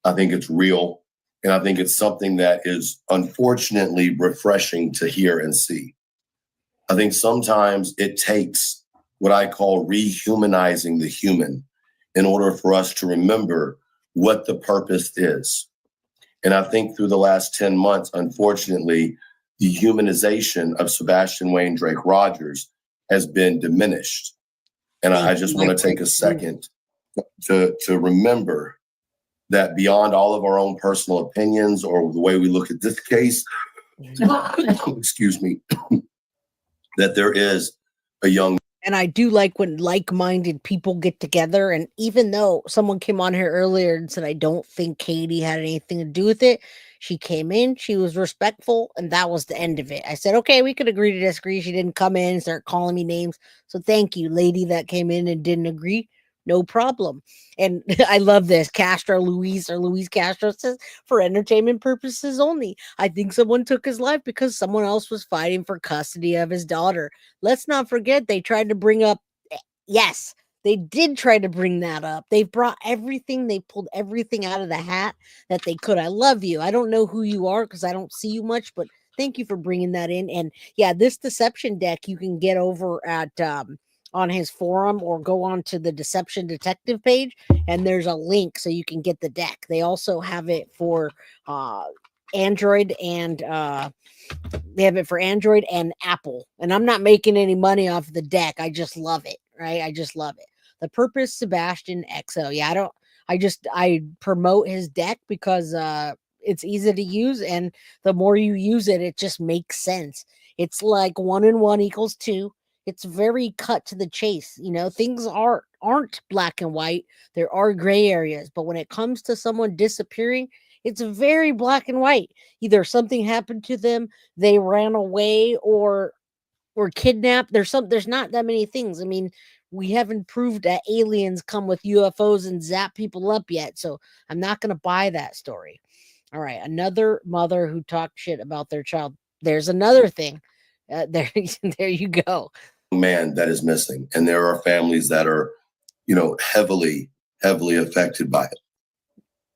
I think it's real. And I think it's something that is unfortunately refreshing to hear and see. I think sometimes it takes what I call rehumanizing the human in order for us to remember what the purpose is. And I think through the last 10 months, unfortunately, the humanization of Sebastian Wayne Drake Rogers has been diminished. And I just want to take a second to remember that beyond all of our own personal opinions or the way we look at this case, excuse me, that there is a young. And I do like when like-minded people get together. And even though someone came on here earlier and said, I don't think Katie had anything to do with it, she came in, she was respectful, and that was the end of it. I said, okay, we could agree to disagree. She didn't come in and start calling me names. So thank you, lady that came in and didn't agree. No problem. And I love this. Luis Castro says, for entertainment purposes only. I think someone took his life because someone else was fighting for custody of his daughter. Let's not forget they tried to bring up, yes, they did try to bring that up. They brought everything, they pulled everything out of the hat that they could. I love you. I don't know who you are because I don't see you much, but thank you for bringing that in. And yeah, this deception deck you can get over at on his forum or go on to the Deception Detective page, and there's a link so you can get the deck. They also have it for Android and they have it for Android and Apple. And I'm not making any money off the deck. I just love it, right? I just love it. The Purpose Sebastian XO. Yeah, I promote his deck because it's easy to use, and the more you use it, it just makes sense. It's like 1 and 1 equals 2. It's very cut to the chase. Things aren't black and white. There are gray areas, but when it comes to someone disappearing, it's very black and white. Either something happened to them, they ran away, or kidnapped. There's not that many things. I mean, we haven't proved that aliens come with UFOs and zap people up yet, so I'm not going to buy that story. All right, another mother who talked shit about their child. There's another thing. There you go. Man that is missing, and there are families that are, heavily affected by it.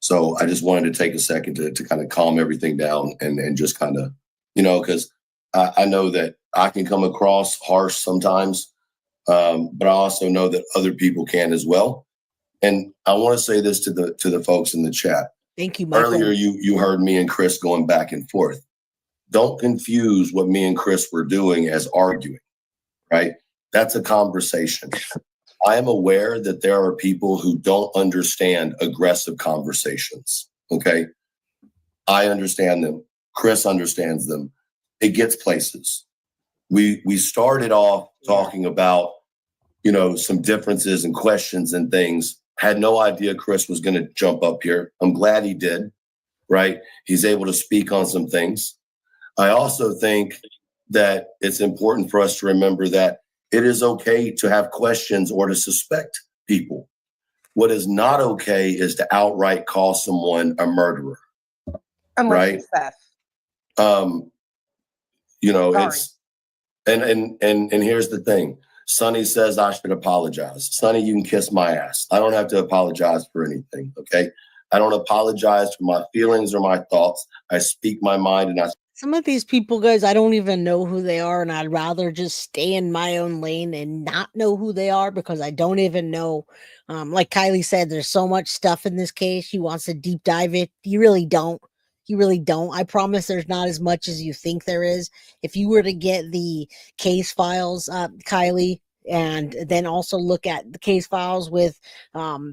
So I just wanted to take a second to kind of calm everything down and just kind of, because I know that I can come across harsh sometimes, but I also know that other people can as well. And I want to say this to the folks in the chat. Thank you, Michael. Earlier, you heard me and Chris going back and forth. Don't confuse what me and Chris were doing as arguing, right? That's a conversation. I am aware that there are people who don't understand aggressive conversations, okay? I understand them. Chris understands them. It gets places. We started off talking about, some differences and questions and things. Had no idea Chris was going to jump up here. I'm glad he did, right? He's able to speak on some things. I also think that it's important for us to remember that it is okay to have questions or to suspect people. What is not okay is to outright call someone a murderer. Right? It's and here's the thing. Sonny says I should apologize. Sonny, you can kiss my ass. I don't have to apologize for anything, okay? I don't apologize for my feelings or my thoughts. I speak my mind, and some of these people, guys, I don't even know who they are, and I'd rather just stay in my own lane and not know who they are because I don't even know. Like Kylie said, there's so much stuff in this case. She wants to deep dive it. You really don't. You really don't. I promise there's not as much as you think there is. If you were to get the case files, Kylie, and then also look at the case files with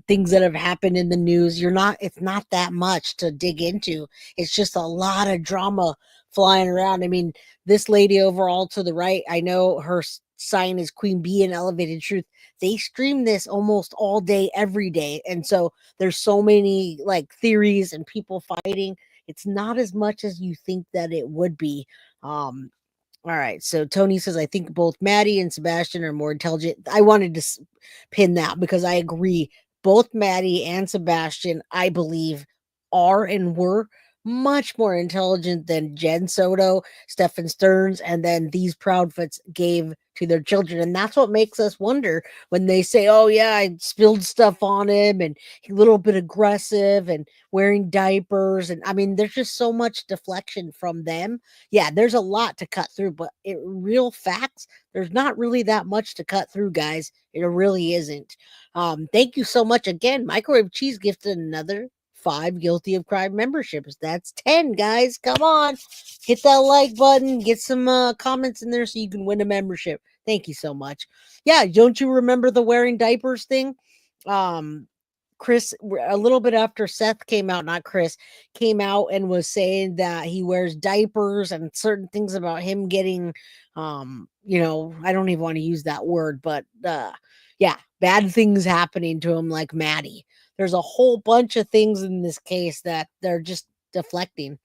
things that have happened in the news. It's not that much to dig into. It's just a lot of drama flying around. I mean, this lady overall to the right, I know her sign is Queen Bee in Elevated Truth. They stream this almost all day, every day. And so there's so many like theories and people fighting. It's not as much as you think that it would be. All right. So Tony says, I think both Maddie and Sebastian are more intelligent. I wanted to pin that because I agree. Both Maddie and Sebastian, I believe, are and were much more intelligent than Jen Soto, Stefan Stearns, and then these Proudfoots gave to their children. And that's what makes us wonder when they say, oh, yeah, I spilled stuff on him and he's a little bit aggressive and wearing diapers. And I mean, there's just so much deflection from them. Yeah, there's a lot to cut through, but real facts, there's not really that much to cut through, guys. It really isn't. Thank you so much again. Microwave Cheese gifted another 5 Guilty of Crime memberships. That's 10, guys. Come on. Hit that like button. Get some comments in there so you can win a membership. Thank you so much. Yeah, don't you remember the wearing diapers thing? Chris, a little bit after Seth came out, not Chris, came out and was saying that he wears diapers and certain things about him getting, I don't even want to use that word, but yeah, bad things happening to him like Maddie. There's a whole bunch of things in this case that they're just deflecting.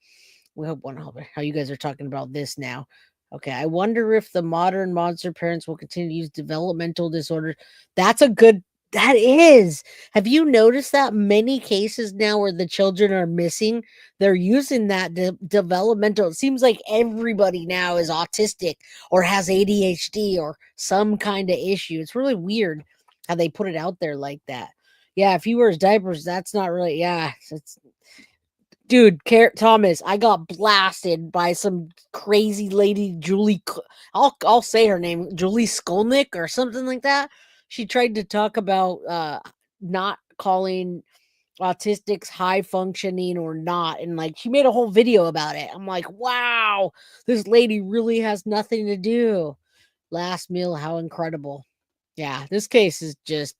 We hope one how you guys are talking about this now. Okay, I wonder if the modern monster parents will continue to use developmental disorders. That is. Have you noticed that many cases now where the children are missing, they're using that developmental. It seems like everybody now is autistic or has ADHD or some kind of issue. It's really weird how they put it out there like that. Yeah, if he wears diapers, that's not really, yeah. Dude, Thomas, I got blasted by some crazy lady, Julie. I'll say her name, Julie Skolnick or something like that. She tried to talk about not calling autistics high functioning or not, and like she made a whole video about it. I'm like, wow, this lady really has nothing to do. Last meal, how incredible. Yeah, this case is just,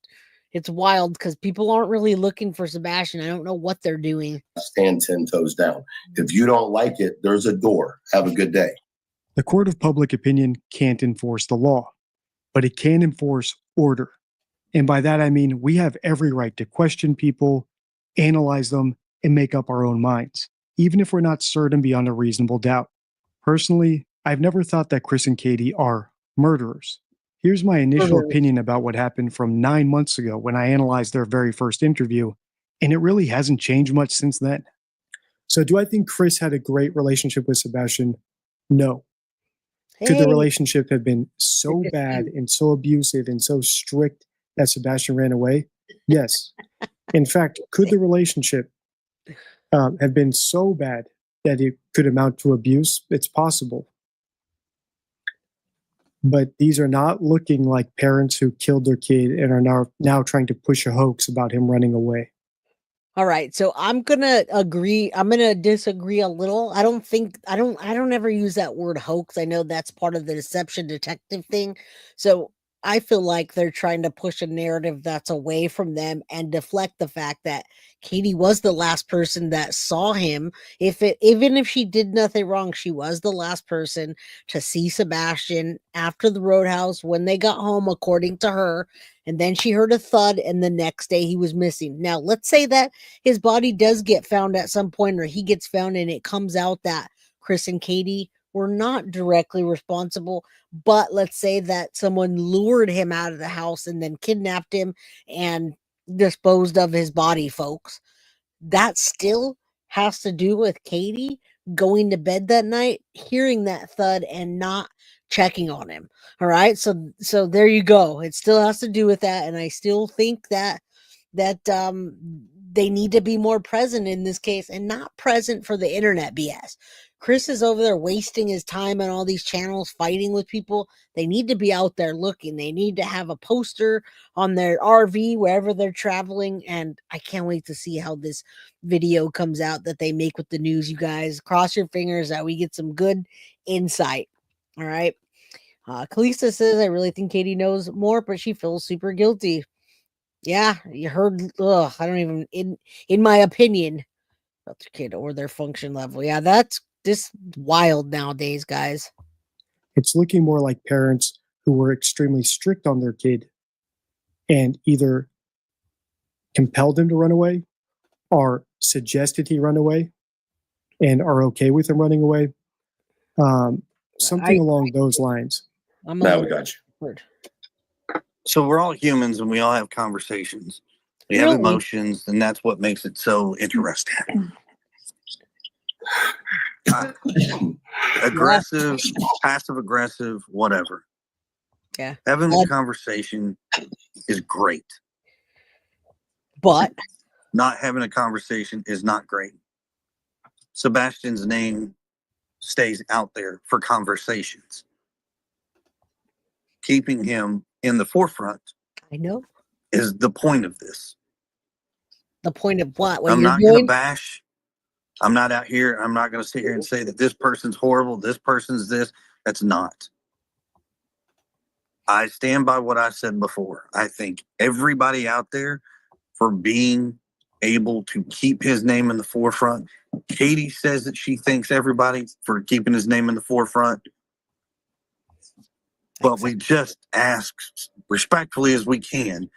it's wild because people aren't really looking for Sebastian. I don't know what they're doing. Stand 10 toes down. If you don't like it, there's a door. Have a good day. The court of public opinion can't enforce the law, but it can enforce order. And by that, I mean we have every right to question people, analyze them, and make up our own minds, even if we're not certain beyond a reasonable doubt. Personally, I've never thought that Chris and Katie are murderers. Here's my initial opinion about what happened from 9 months ago when I analyzed their very first interview, and it really hasn't changed much since then. So do I think Chris had a great relationship with Sebastian? No. Could the relationship have been so bad and so abusive and so strict that Sebastian ran away? Yes. In fact, could the relationship have been so bad that it could amount to abuse? It's possible. But these are not looking like parents who killed their kid and are now trying to push a hoax about him running away. All right, so I'm gonna agree. I'm gonna disagree a little. I don't ever use that word hoax. I know that's part of the deception detective thing. So I feel like they're trying to push a narrative that's away from them and deflect the fact that Katie was the last person that saw him. Even if she did nothing wrong, she was the last person to see Sebastian after the roadhouse when they got home, according to her. And then she heard a thud, and the next day he was missing. Now, let's say that his body does get found at some point, or he gets found, and it comes out that Chris and Katie were not directly responsible. But let's say that someone lured him out of the house and then kidnapped him and disposed of his body, folks. That still has to do with Katie going to bed that night, hearing that thud, and not checking on him. All right. So there you go. It still has to do with that. And I still think that they need to be more present in this case and not present for the internet BS. Chris is over there wasting his time on all these channels fighting with people. They need to be out there looking. They need to have a poster on their RV wherever they're traveling. And I can't wait to see how this video comes out that they make with the news, you guys. Cross your fingers that we get some good insight. All right. Kalisa says, I really think Katie knows more, but she feels super guilty. Yeah, you heard. Ugh, I don't even, in my opinion, about their kid or their function level. Yeah, that's this wild nowadays, guys. It's looking more like parents who were extremely strict on their kid and either compelled him to run away or suggested he run away and are okay with him running away. Something along those lines. Now we got you. So we're all humans and we all have conversations. We have emotions, and that's what makes it so interesting. Aggressive, passive aggressive, whatever. Yeah. Having a conversation is great. But not having a conversation is not great. Sebastian's name stays out there for conversations. Keeping him in the forefront, I know, is the point of this. the point of what? What I'm you're not going to doing? bash. I'm not out here. I'm not going to sit here and say that this person's horrible. This person's this. That's not. I stand by what I said before. I think everybody out there for being able to keep his name in the forefront. Katie says that she thanks everybody for keeping his name in the forefront. But we just ask respectfully as we can,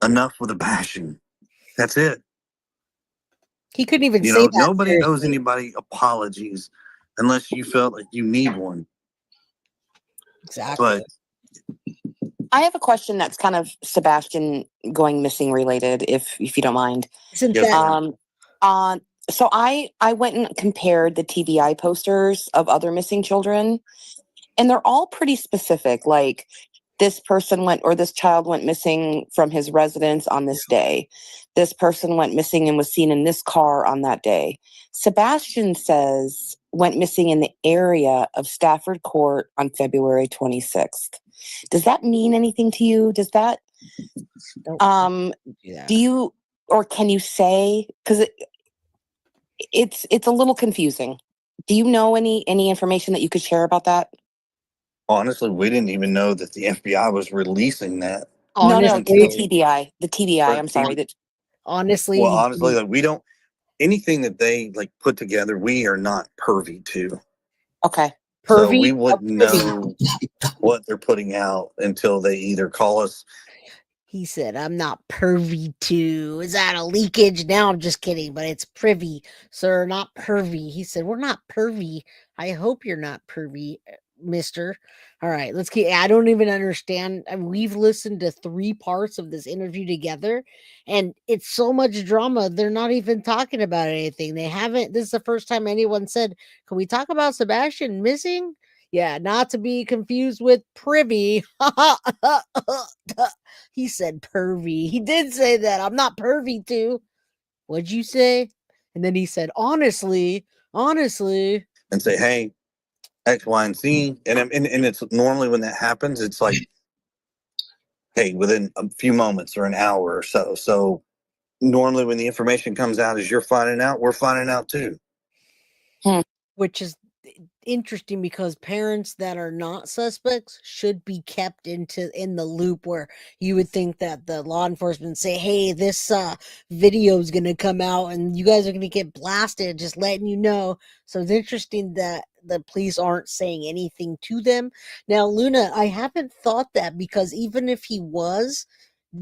enough with the bashing. That's it. He couldn't even You say know, that. nobody owes seriously. anybody apologies unless you felt like you need one. Exactly. But I have a question that's kind of Sebastian going missing related, if you don't mind. Isn't Yes, that ma'am. So I went and compared the TBI posters of other missing children, and they're all pretty specific. Like, this person went, or this child went missing from his residence on this day. This person went missing and was seen in this car on that day. Sebastian says went missing in the area of Stafford Court on February 26th. Does that mean anything to you? Does that, do you, or can you say, because it's a little confusing. Do you know any information that you could share about that? honestly, we didn't even know that the FBI was releasing that. No, the honestly? TBI. The TBI, I'm sorry. Honestly, Well, honestly, like, we don't, anything that they like put together, we are not privy to. Okay. So pervy. we wouldn't know what they're putting out until they either call us. He said, I'm not pervy to. Is that a leakage? Now I'm just kidding, but it's privy, sir, not pervy. He said, we're not pervy. I hope you're not pervy, mister. All right, let's keep. I don't even understand. We've listened to 3 parts of this interview together, and it's so much drama. They're not even talking about anything. They haven't. This is the first time anyone said, can we talk about Sebastian missing? Yeah, not to be confused with privy. He said pervy. He did say that. I'm not pervy too. What'd you say? And then he said, honestly. And say, hey, X, Y, and Z. And it's normally when that happens, it's like, hey, within a few moments or an hour or so. So normally when the information comes out as you're finding out, we're finding out too. Which is interesting because parents that are not suspects should be kept in the loop, where you would think that the law enforcement say, hey, this video is going to come out and you guys are going to get blasted, just letting you know. So it's interesting that the police aren't saying anything to them. Now, Luna, I haven't thought that, because even if he was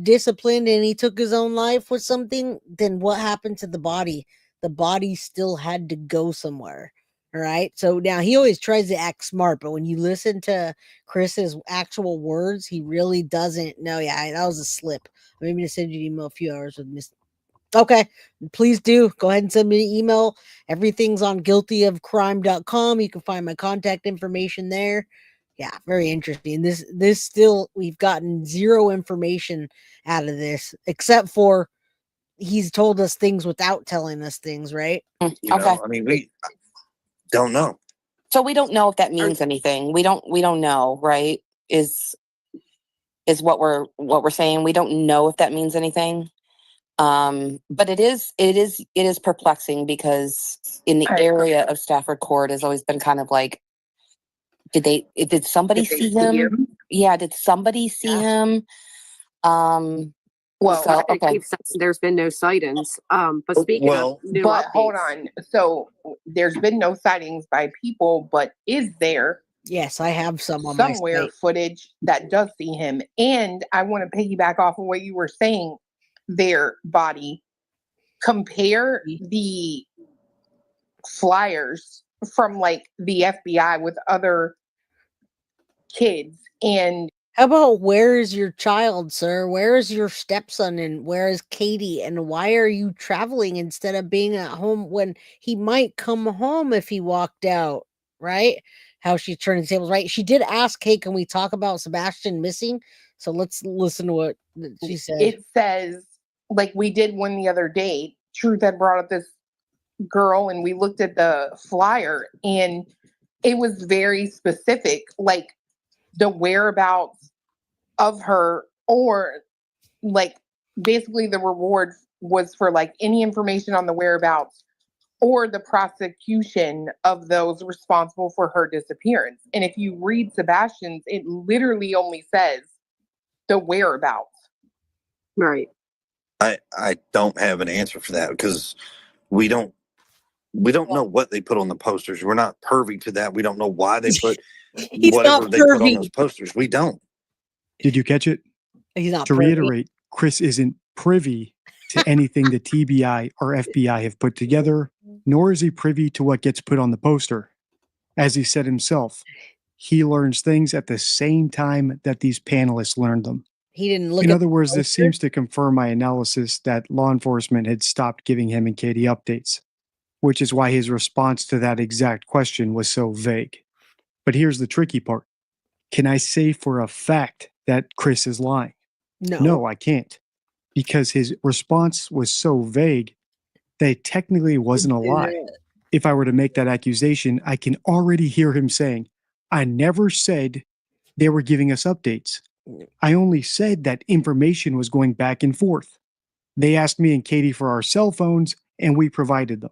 disciplined and he took his own life with something, then what happened to the body? The body still had to go somewhere. All right. So now he always tries to act smart, but when you listen to Chris's actual words, he really doesn't know. Yeah, that was a slip. I'm going to send you an email a few hours with Miss. Okay. Please do go ahead and send me an email. Everything's on guiltyofcrime.com. You can find my contact information there. Yeah, very interesting. This still, we've gotten zero information out of this, except for he's told us things without telling us things, right? You know, I mean, we don't know. So we don't know if that means anything. We don't know, right? Is what we're saying. We don't know if that means anything. But it is perplexing, because in the area of Stafford Court has always been kind of like Did somebody see him? Yeah, did somebody see him? Well, So, okay. There's been no sightings. But speaking of new but updates, hold on. So there's been no sightings by people, but is there Yes, I have some on my somewhere site. footage that does see him? And I want to piggyback off of what you were saying there, Body. Compare the flyers from like the FBI with other kids. And How about where is your child, sir? Where is your stepson and where is Katie? And why are you traveling instead of being at home when he might come home if he walked out, right? How she turned the tables, right? She did ask, hey, can we talk about Sebastian missing? So let's listen to what she said. it says, like we did one the other day, Truth had brought up this girl and we looked at the flyer and it was very specific, like the whereabouts of her, or like basically the reward was for like any information on the whereabouts or the prosecution of those responsible for her disappearance. And if you read Sebastian's, it literally only says the whereabouts. right? I don't have an answer for that because we don't know what they put on the posters. We're not privy to that. We don't know why they put He's whatever not they put on privy. those posters. We don't. Did you catch it? He's not To privy. reiterate, Chris isn't privy to anything the TBI or FBI have put together, nor is he privy to what gets put on the poster. As he said himself, he learns things at the same time that these panelists learned them. He didn't look In at other the words, this poster. seems to confirm my analysis that law enforcement had stopped giving him and Katie updates, which is why his response to that exact question was so vague. But here's the tricky part. Can I say for a fact that Chris is lying? No, I can't. Because his response was so vague that it technically wasn't a lie. If I were to make that accusation, I can already hear him saying, I never said they were giving us updates. I only said that information was going back and forth. They asked me and Katie for our cell phones, and we provided them.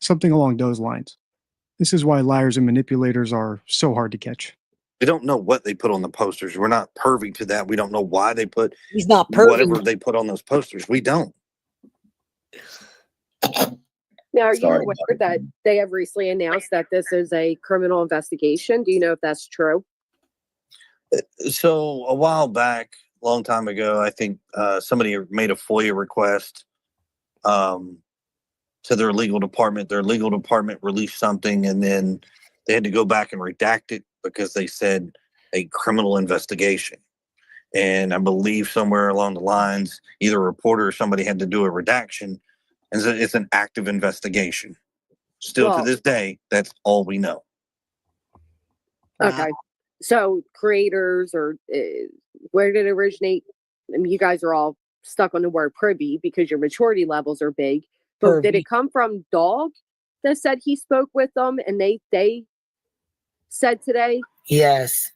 Something along those lines. This is why liars and manipulators are so hard to catch. We don't know what they put on the posters. We're not privy to that. We don't know why they put He's not privy. whatever they put on those posters. We don't. Now, are you Sorry. aware that they have recently announced that this is a criminal investigation? Do you know if that's true? So a while back, a long time ago, I think somebody made a FOIA request to their legal department. Their legal department released something, and then they had to go back and redact it because they said a criminal investigation. And I believe somewhere along the lines, either a reporter or somebody had to do a redaction, and so it's an active investigation. Still to this day, that's all we know. Okay. So creators or where did it originate? I mean, you guys are all stuck on the word privy because your maturity levels are big. But did it come from Dog that said he spoke with them and they said today? Yes.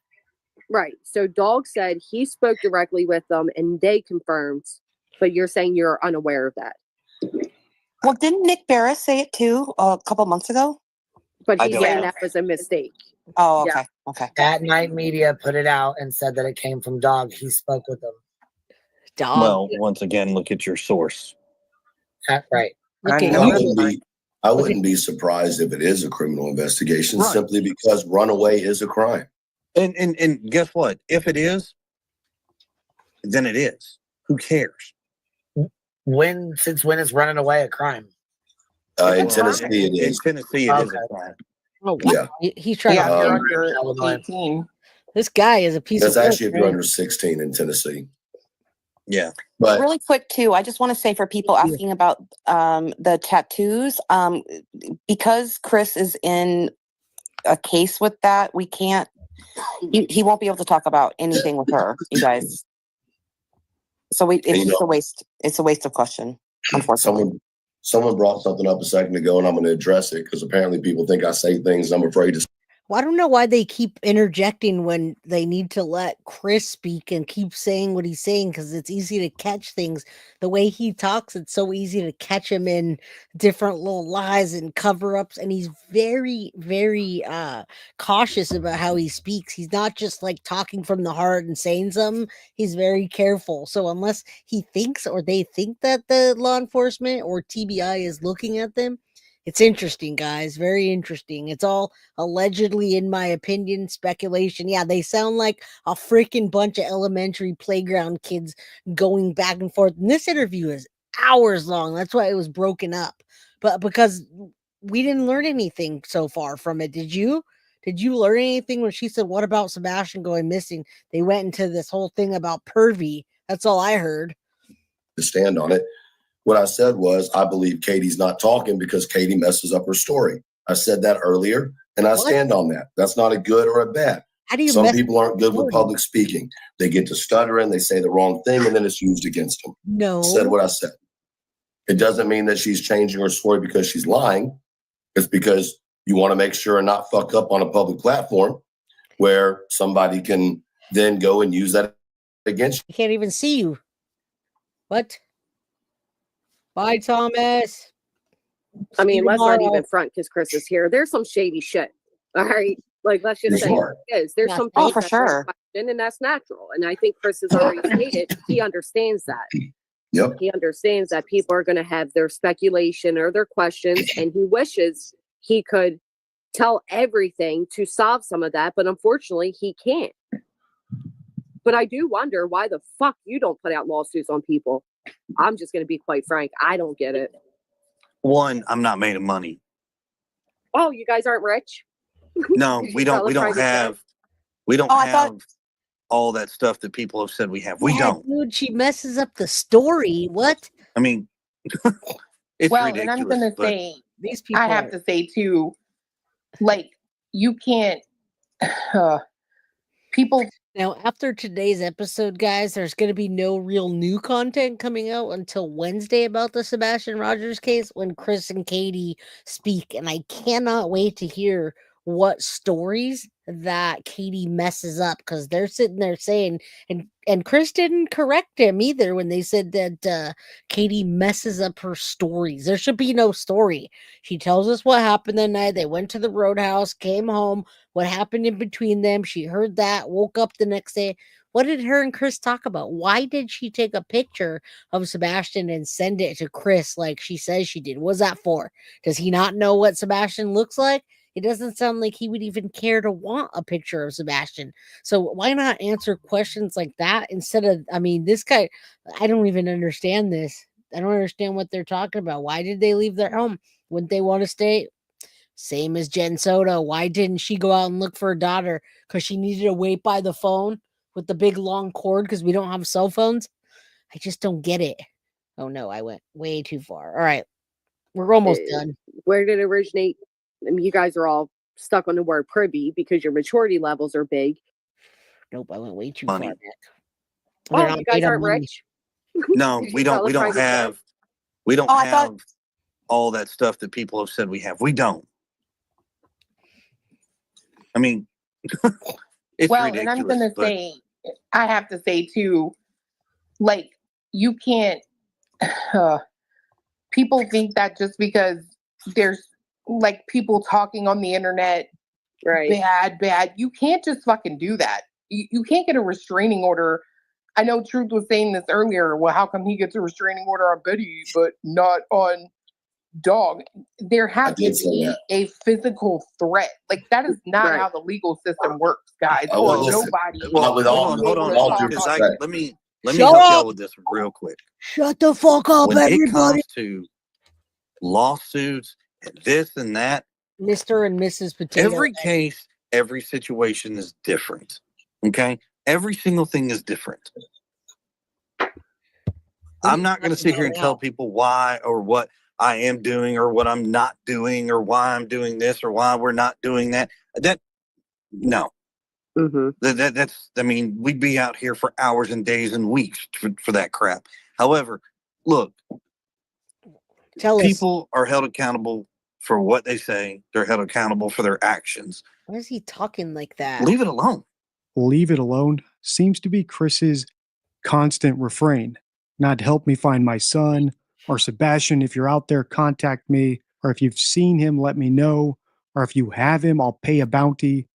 Right. So Dog said he spoke directly with them and they confirmed, but you're saying you're unaware of that. Well, didn't Nick Barris say it too a couple months ago? But he's saying that was a mistake. Oh, okay. Yeah. Okay. At Night Media put it out and said that it came from Dog. He spoke with them. Dog. Well, once again, look at your source. Right. I wouldn't be surprised if it is a criminal investigation, Right. simply because runaway is a crime. And guess what? If it is, then it is. Who cares? Since when is running away a crime? In Tennessee, it In is. Tennessee, it is a crime. Oh, Yeah. He's trying Yeah, to. if you're under 18. This guy is a piece That's of. actually if you're under 16 in Tennessee. Yeah. But Really quick too, I just want to say for people asking about the tattoos, because Chris is in a case with that, we can't. He won't be able to talk about anything with her, you guys. So it's just a waste. It's a waste of question, unfortunately. Someone brought something up a second ago, and I'm going to address it because apparently people think I say things I'm afraid to. Well, I don't know why they keep interjecting when they need to let Chris speak and keep saying what he's saying, because it's easy to catch things. The way he talks, it's so easy to catch him in different little lies and cover-ups, and he's very, very cautious about how he speaks. He's not just like talking from the heart and saying something. He's very careful. So unless he thinks or they think that the law enforcement or TBI is looking at them, it's interesting, guys. Very interesting. It's all allegedly, in my opinion, speculation. Yeah, they sound like a freaking bunch of elementary playground kids going back and forth. And this interview is hours long. That's why it was broken up. But because we didn't learn anything so far from it. Did you? Did you learn anything when she said, "What about Sebastian going missing?" They went into this whole thing about pervy. That's all I heard. To stand on it. What I said was, I believe Katie's not talking because Katie messes up her story. I said that earlier, and I stand on that. That's not a good or a bad. How do you Some mess people aren't good story? with public speaking. They get to stuttering, they say the wrong thing, and then it's used against them. No. I said what I said. It doesn't mean that she's changing her story because she's lying. It's because you want to make sure and not fuck up on a public platform where somebody can then go and use that against you. He can't even see you. What? Bye, Thomas. I mean, See you let's not tomorrow. even front because Chris is here. There's some shady shit. All right. Like, let's just There's say more. it is. There's Yeah. some Oh, things for that bring sure. question, and that's natural. And I think Chris has already stated he understands that. Yep. He understands that people are going to have their speculation or their questions, and he wishes he could tell everything to solve some of that, but unfortunately, he can't. But I do wonder why the fuck you don't put out lawsuits on people. I'm just going to be quite frank. I don't get it. One, I'm not made of money. Oh, you guys aren't rich? No, we don't. We don't have. We don't Oh, I have thought- all that stuff that people have said we have. We Yeah, don't. dude, she messes up the story. What? I mean, it's Well, ridiculous. and I'm gonna but say, These people I have are- to say too, like you can't. People Now, after today's episode, guys, there's going to be no real new content coming out until Wednesday about the Sebastian Rogers case when Chris and Katie speak. And I cannot wait to hear what stories that Katie messes up, because they're sitting there saying, and Chris didn't correct him either when they said that Katie messes up her stories. There should be no story. She tells us what happened that night. They went to the roadhouse, came home, what happened in between them. She heard that, woke up the next day. What did her and Chris talk about? Why did she take a picture of Sebastian and send it to Chris like she says she did? What was that for? Does he not know what Sebastian looks like? It doesn't sound like he would even care to want a picture of Sebastian. So why not answer questions like that instead of, I mean, this guy, I don't even understand this. I don't understand what they're talking about. Why did they leave their home? Wouldn't they want to stay? Same as Jen Soto. Why didn't she go out and look for her daughter? Because she needed to wait by the phone with the big long cord because we don't have cell phones? I just don't get it. Oh no, I went way too far. All right. We're almost done. Where did it originate? I mean, you guys are all stuck on the word privy because your maturity levels are big. Nope, I went way too Money. far back. Oh, They're not you guys made of aren't money. rich? no, we don't. We don't have. We don't Oh, I have thought- all that stuff that people have said we have. We don't. I mean, it's well, ridiculous. and I'm gonna but say, I have to say too, like you can't. People think that just because there's like people talking on the internet, Right. bad, you can't just fucking do that. You can't get a restraining order. I know Truth was saying this earlier. Well, how come he gets a restraining order on Betty but not on Dog? There has to did say be that. a physical threat. Like that is not Right. how the legal system works, guys. Oh, well, Or listen. nobody. well, with hold all- on, hold on, with hold all on. due 'cause respect. let me Shut help up! y'all with this real quick. Shut the fuck up, When it everybody. comes to lawsuits and this and that, Mr. and Mrs. Potato. every case, every situation is different. Okay, every single thing is different. I'm not going to sit here and tell people why or what I am doing or what I'm not doing or why I'm doing this or why we're not doing that. No. Mm-hmm. That's, I mean, we'd be out here for hours and days and weeks for that crap. However, look, Tell us. people are held accountable for what they say. They're held accountable for their actions. Why is he talking like that? Leave it alone. Leave it alone seems to be Chris's constant refrain. Not to help me find my son, or Sebastian, if you're out there, contact me, or if you've seen him, let me know, or if you have him, I'll pay a bounty.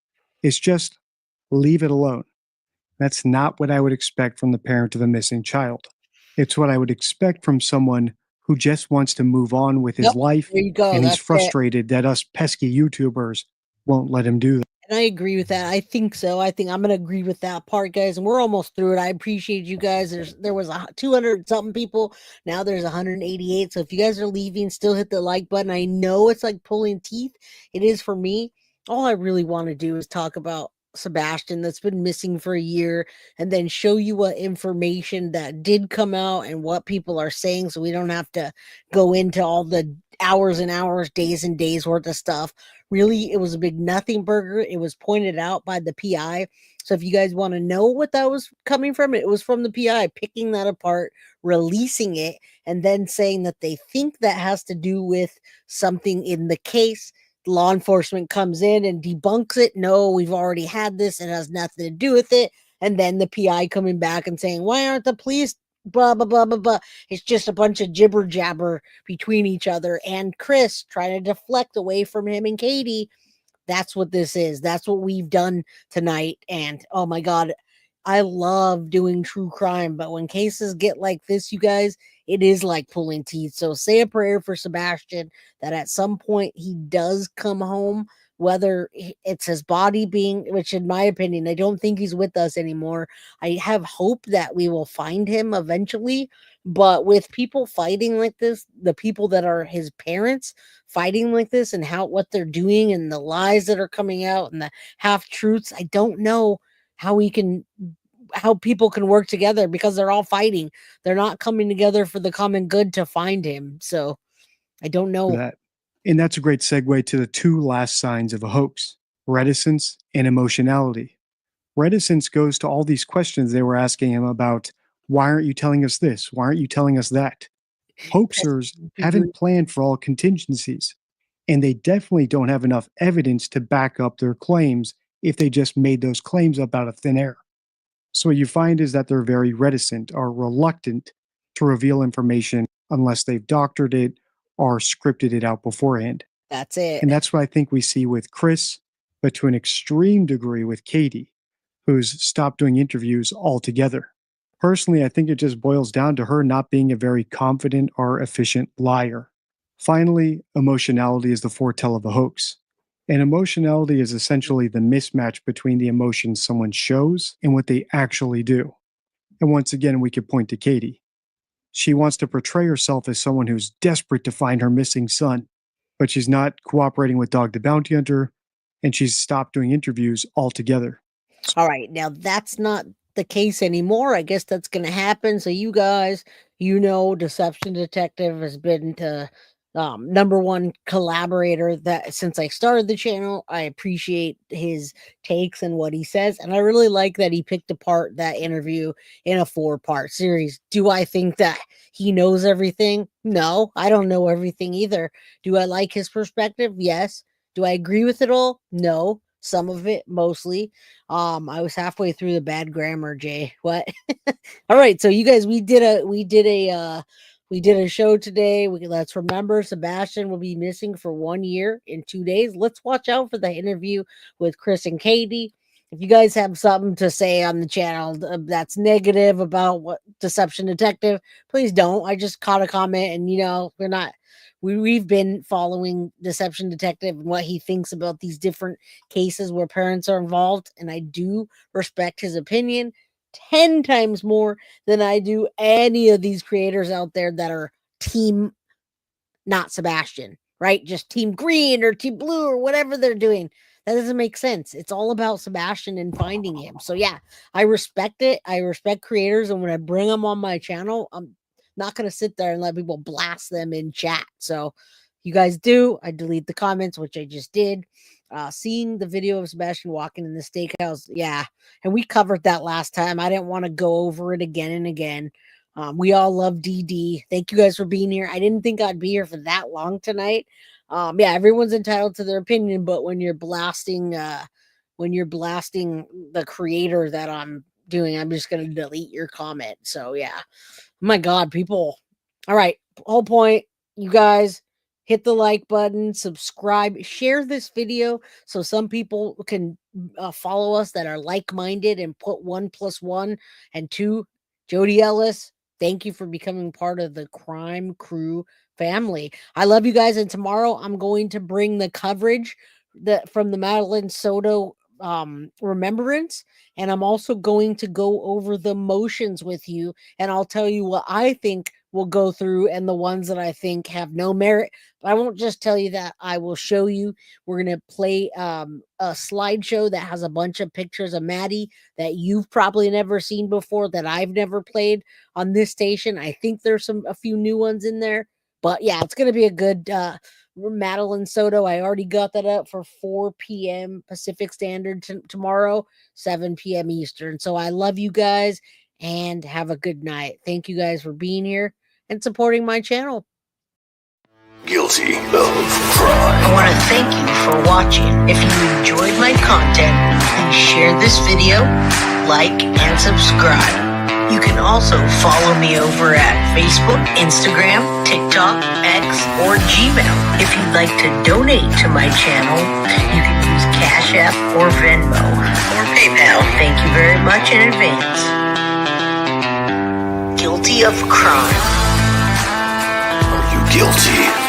It's just leave it alone. That's not what I would expect from the parent of a missing child. It's what I would expect from someone who just wants to move on with his Yep, life, there you go. and he's That's it. frustrated that us pesky YouTubers won't let him do that. And I agree with that. I think so. I think I'm going to agree with that part, guys. And we're almost through it. I appreciate you guys. There was 200 something people. Now there's 188. So if you guys are leaving, still hit the like button. I know it's like pulling teeth. It is for me. All I really want to do is talk about Sebastian that's been missing for a year, and then show you what information that did come out and what people are saying, so we don't have to go into all the hours and hours, days and days worth of stuff. Really, it was a big nothing burger. It was pointed out by the PI. So if you guys want to know what that was coming from, it was from the PI picking that apart, releasing it, and then saying that they think that has to do with something in the case. Law enforcement comes in and debunks it. No, we've already had this. It has nothing to do with it. And then the PI coming back and saying, why aren't the police blah, blah, blah, blah, blah. It's just a bunch of jibber jabber between each other. And Chris trying to deflect away from him and Katie. That's what this is. That's what we've done tonight. And oh my God, I love doing true crime. But when cases get like this, you guys, it is like pulling teeth. So say a prayer for Sebastian that at some point he does come home, whether it's his body being, which in my opinion, I don't think he's with us anymore. I have hope that we will find him eventually. But with people fighting like this, the people that are his parents fighting like this, and what they're doing and the lies that are coming out and the half truths, I don't know how people can work together, because they're all fighting. They're not coming together for the common good to find him. So I don't know. And that's a great segue to the two last signs of a hoax: reticence and emotionality. Reticence goes to all these questions they were asking him about, why aren't you telling us this? Why aren't you telling us that? Hoaxers haven't planned for all contingencies, and they definitely don't have enough evidence to back up their claims if they just made those claims up out of thin air. So what you find is that they're very reticent or reluctant to reveal information unless they've doctored it or scripted it out beforehand. That's it. And that's what I think we see with Chris, but to an extreme degree with Katie, who's stopped doing interviews altogether. Personally, I think it just boils down to her not being a very confident or efficient liar. Finally, emotionality is the foretell of a hoax. And emotionality is essentially the mismatch between the emotions someone shows and what they actually do. And once again, we could point to Katie. She wants to portray herself as someone who's desperate to find her missing son, but she's not cooperating with Dog the Bounty Hunter, and she's stopped doing interviews altogether. All right, now that's not the case anymore. I guess that's going to happen. So you guys, Deception Detective has been to number one collaborator that since I started the channel. I appreciate his takes and what he says, and I really like that he picked apart that interview in a 4-part series. Do I think that he knows everything? No, I don't know everything either. Do I like his perspective? Yes. Do I agree with it all? No. Some of it, mostly. I was halfway through the bad grammar, Jay. What? All right, so you guys, we did a show today. Let's remember Sebastian will be missing for 1 year in 2 days. Let's watch out for the interview with Chris and Katie. If you guys have something to say on the channel that's negative about what Deception Detective, please don't. I just caught a comment, and we've been following Deception Detective and what he thinks about these different cases where parents are involved, and I do respect his opinion 10 times more than I do any of these creators out there that are team not Sebastian, right? Just team green or team blue or whatever they're doing. That doesn't make sense. It's all about Sebastian and finding him. So yeah, I respect it. I respect creators, and when I bring them on my channel, I'm not going to sit there and let people blast them in chat. So you guys do. I delete the comments, which I just did. Seeing the video of Sebastian walking in the steakhouse. Yeah. And we covered that last time. I didn't want to go over it again and again. We all love DD. Thank you guys for being here. I didn't think I'd be here for that long tonight. Yeah, everyone's entitled to their opinion, but when you're blasting the creator that I'm doing, I'm just gonna delete your comment. So yeah. My God, people. All right. Whole point, you guys hit the like button, subscribe, share this video so some people can follow us that are like-minded and put 1 + 1 and 2. Jody Ellis, thank you for becoming part of the Crime Crew family. I love you guys, and tomorrow I'm going to bring the coverage that from the Madeline Soto remembrance, and I'm also going to go over the motions with you, and I'll tell you what I think will go through and the ones that I think have no merit. But I won't just tell you that, I will show you. We're going to play a slideshow that has a bunch of pictures of Maddie that you've probably never seen before, that I've never played on this station. I think there's a few new ones in there, but yeah, it's going to be a good Madeline Soto. I already got that up for 4 p.m. Pacific Standard tomorrow, 7 p.m. Eastern. So I love you guys and have a good night. Thank you guys for being here and supporting my channel. Guilty of crime. I want to thank you for watching. If you enjoyed my content, please share this video, like, and subscribe. You can also follow me over at Facebook, Instagram, TikTok, X, or Gmail. If you'd like to donate to my channel, you can use Cash App or Venmo or PayPal. Thank you very much in advance. Guilty of crime. Are you guilty?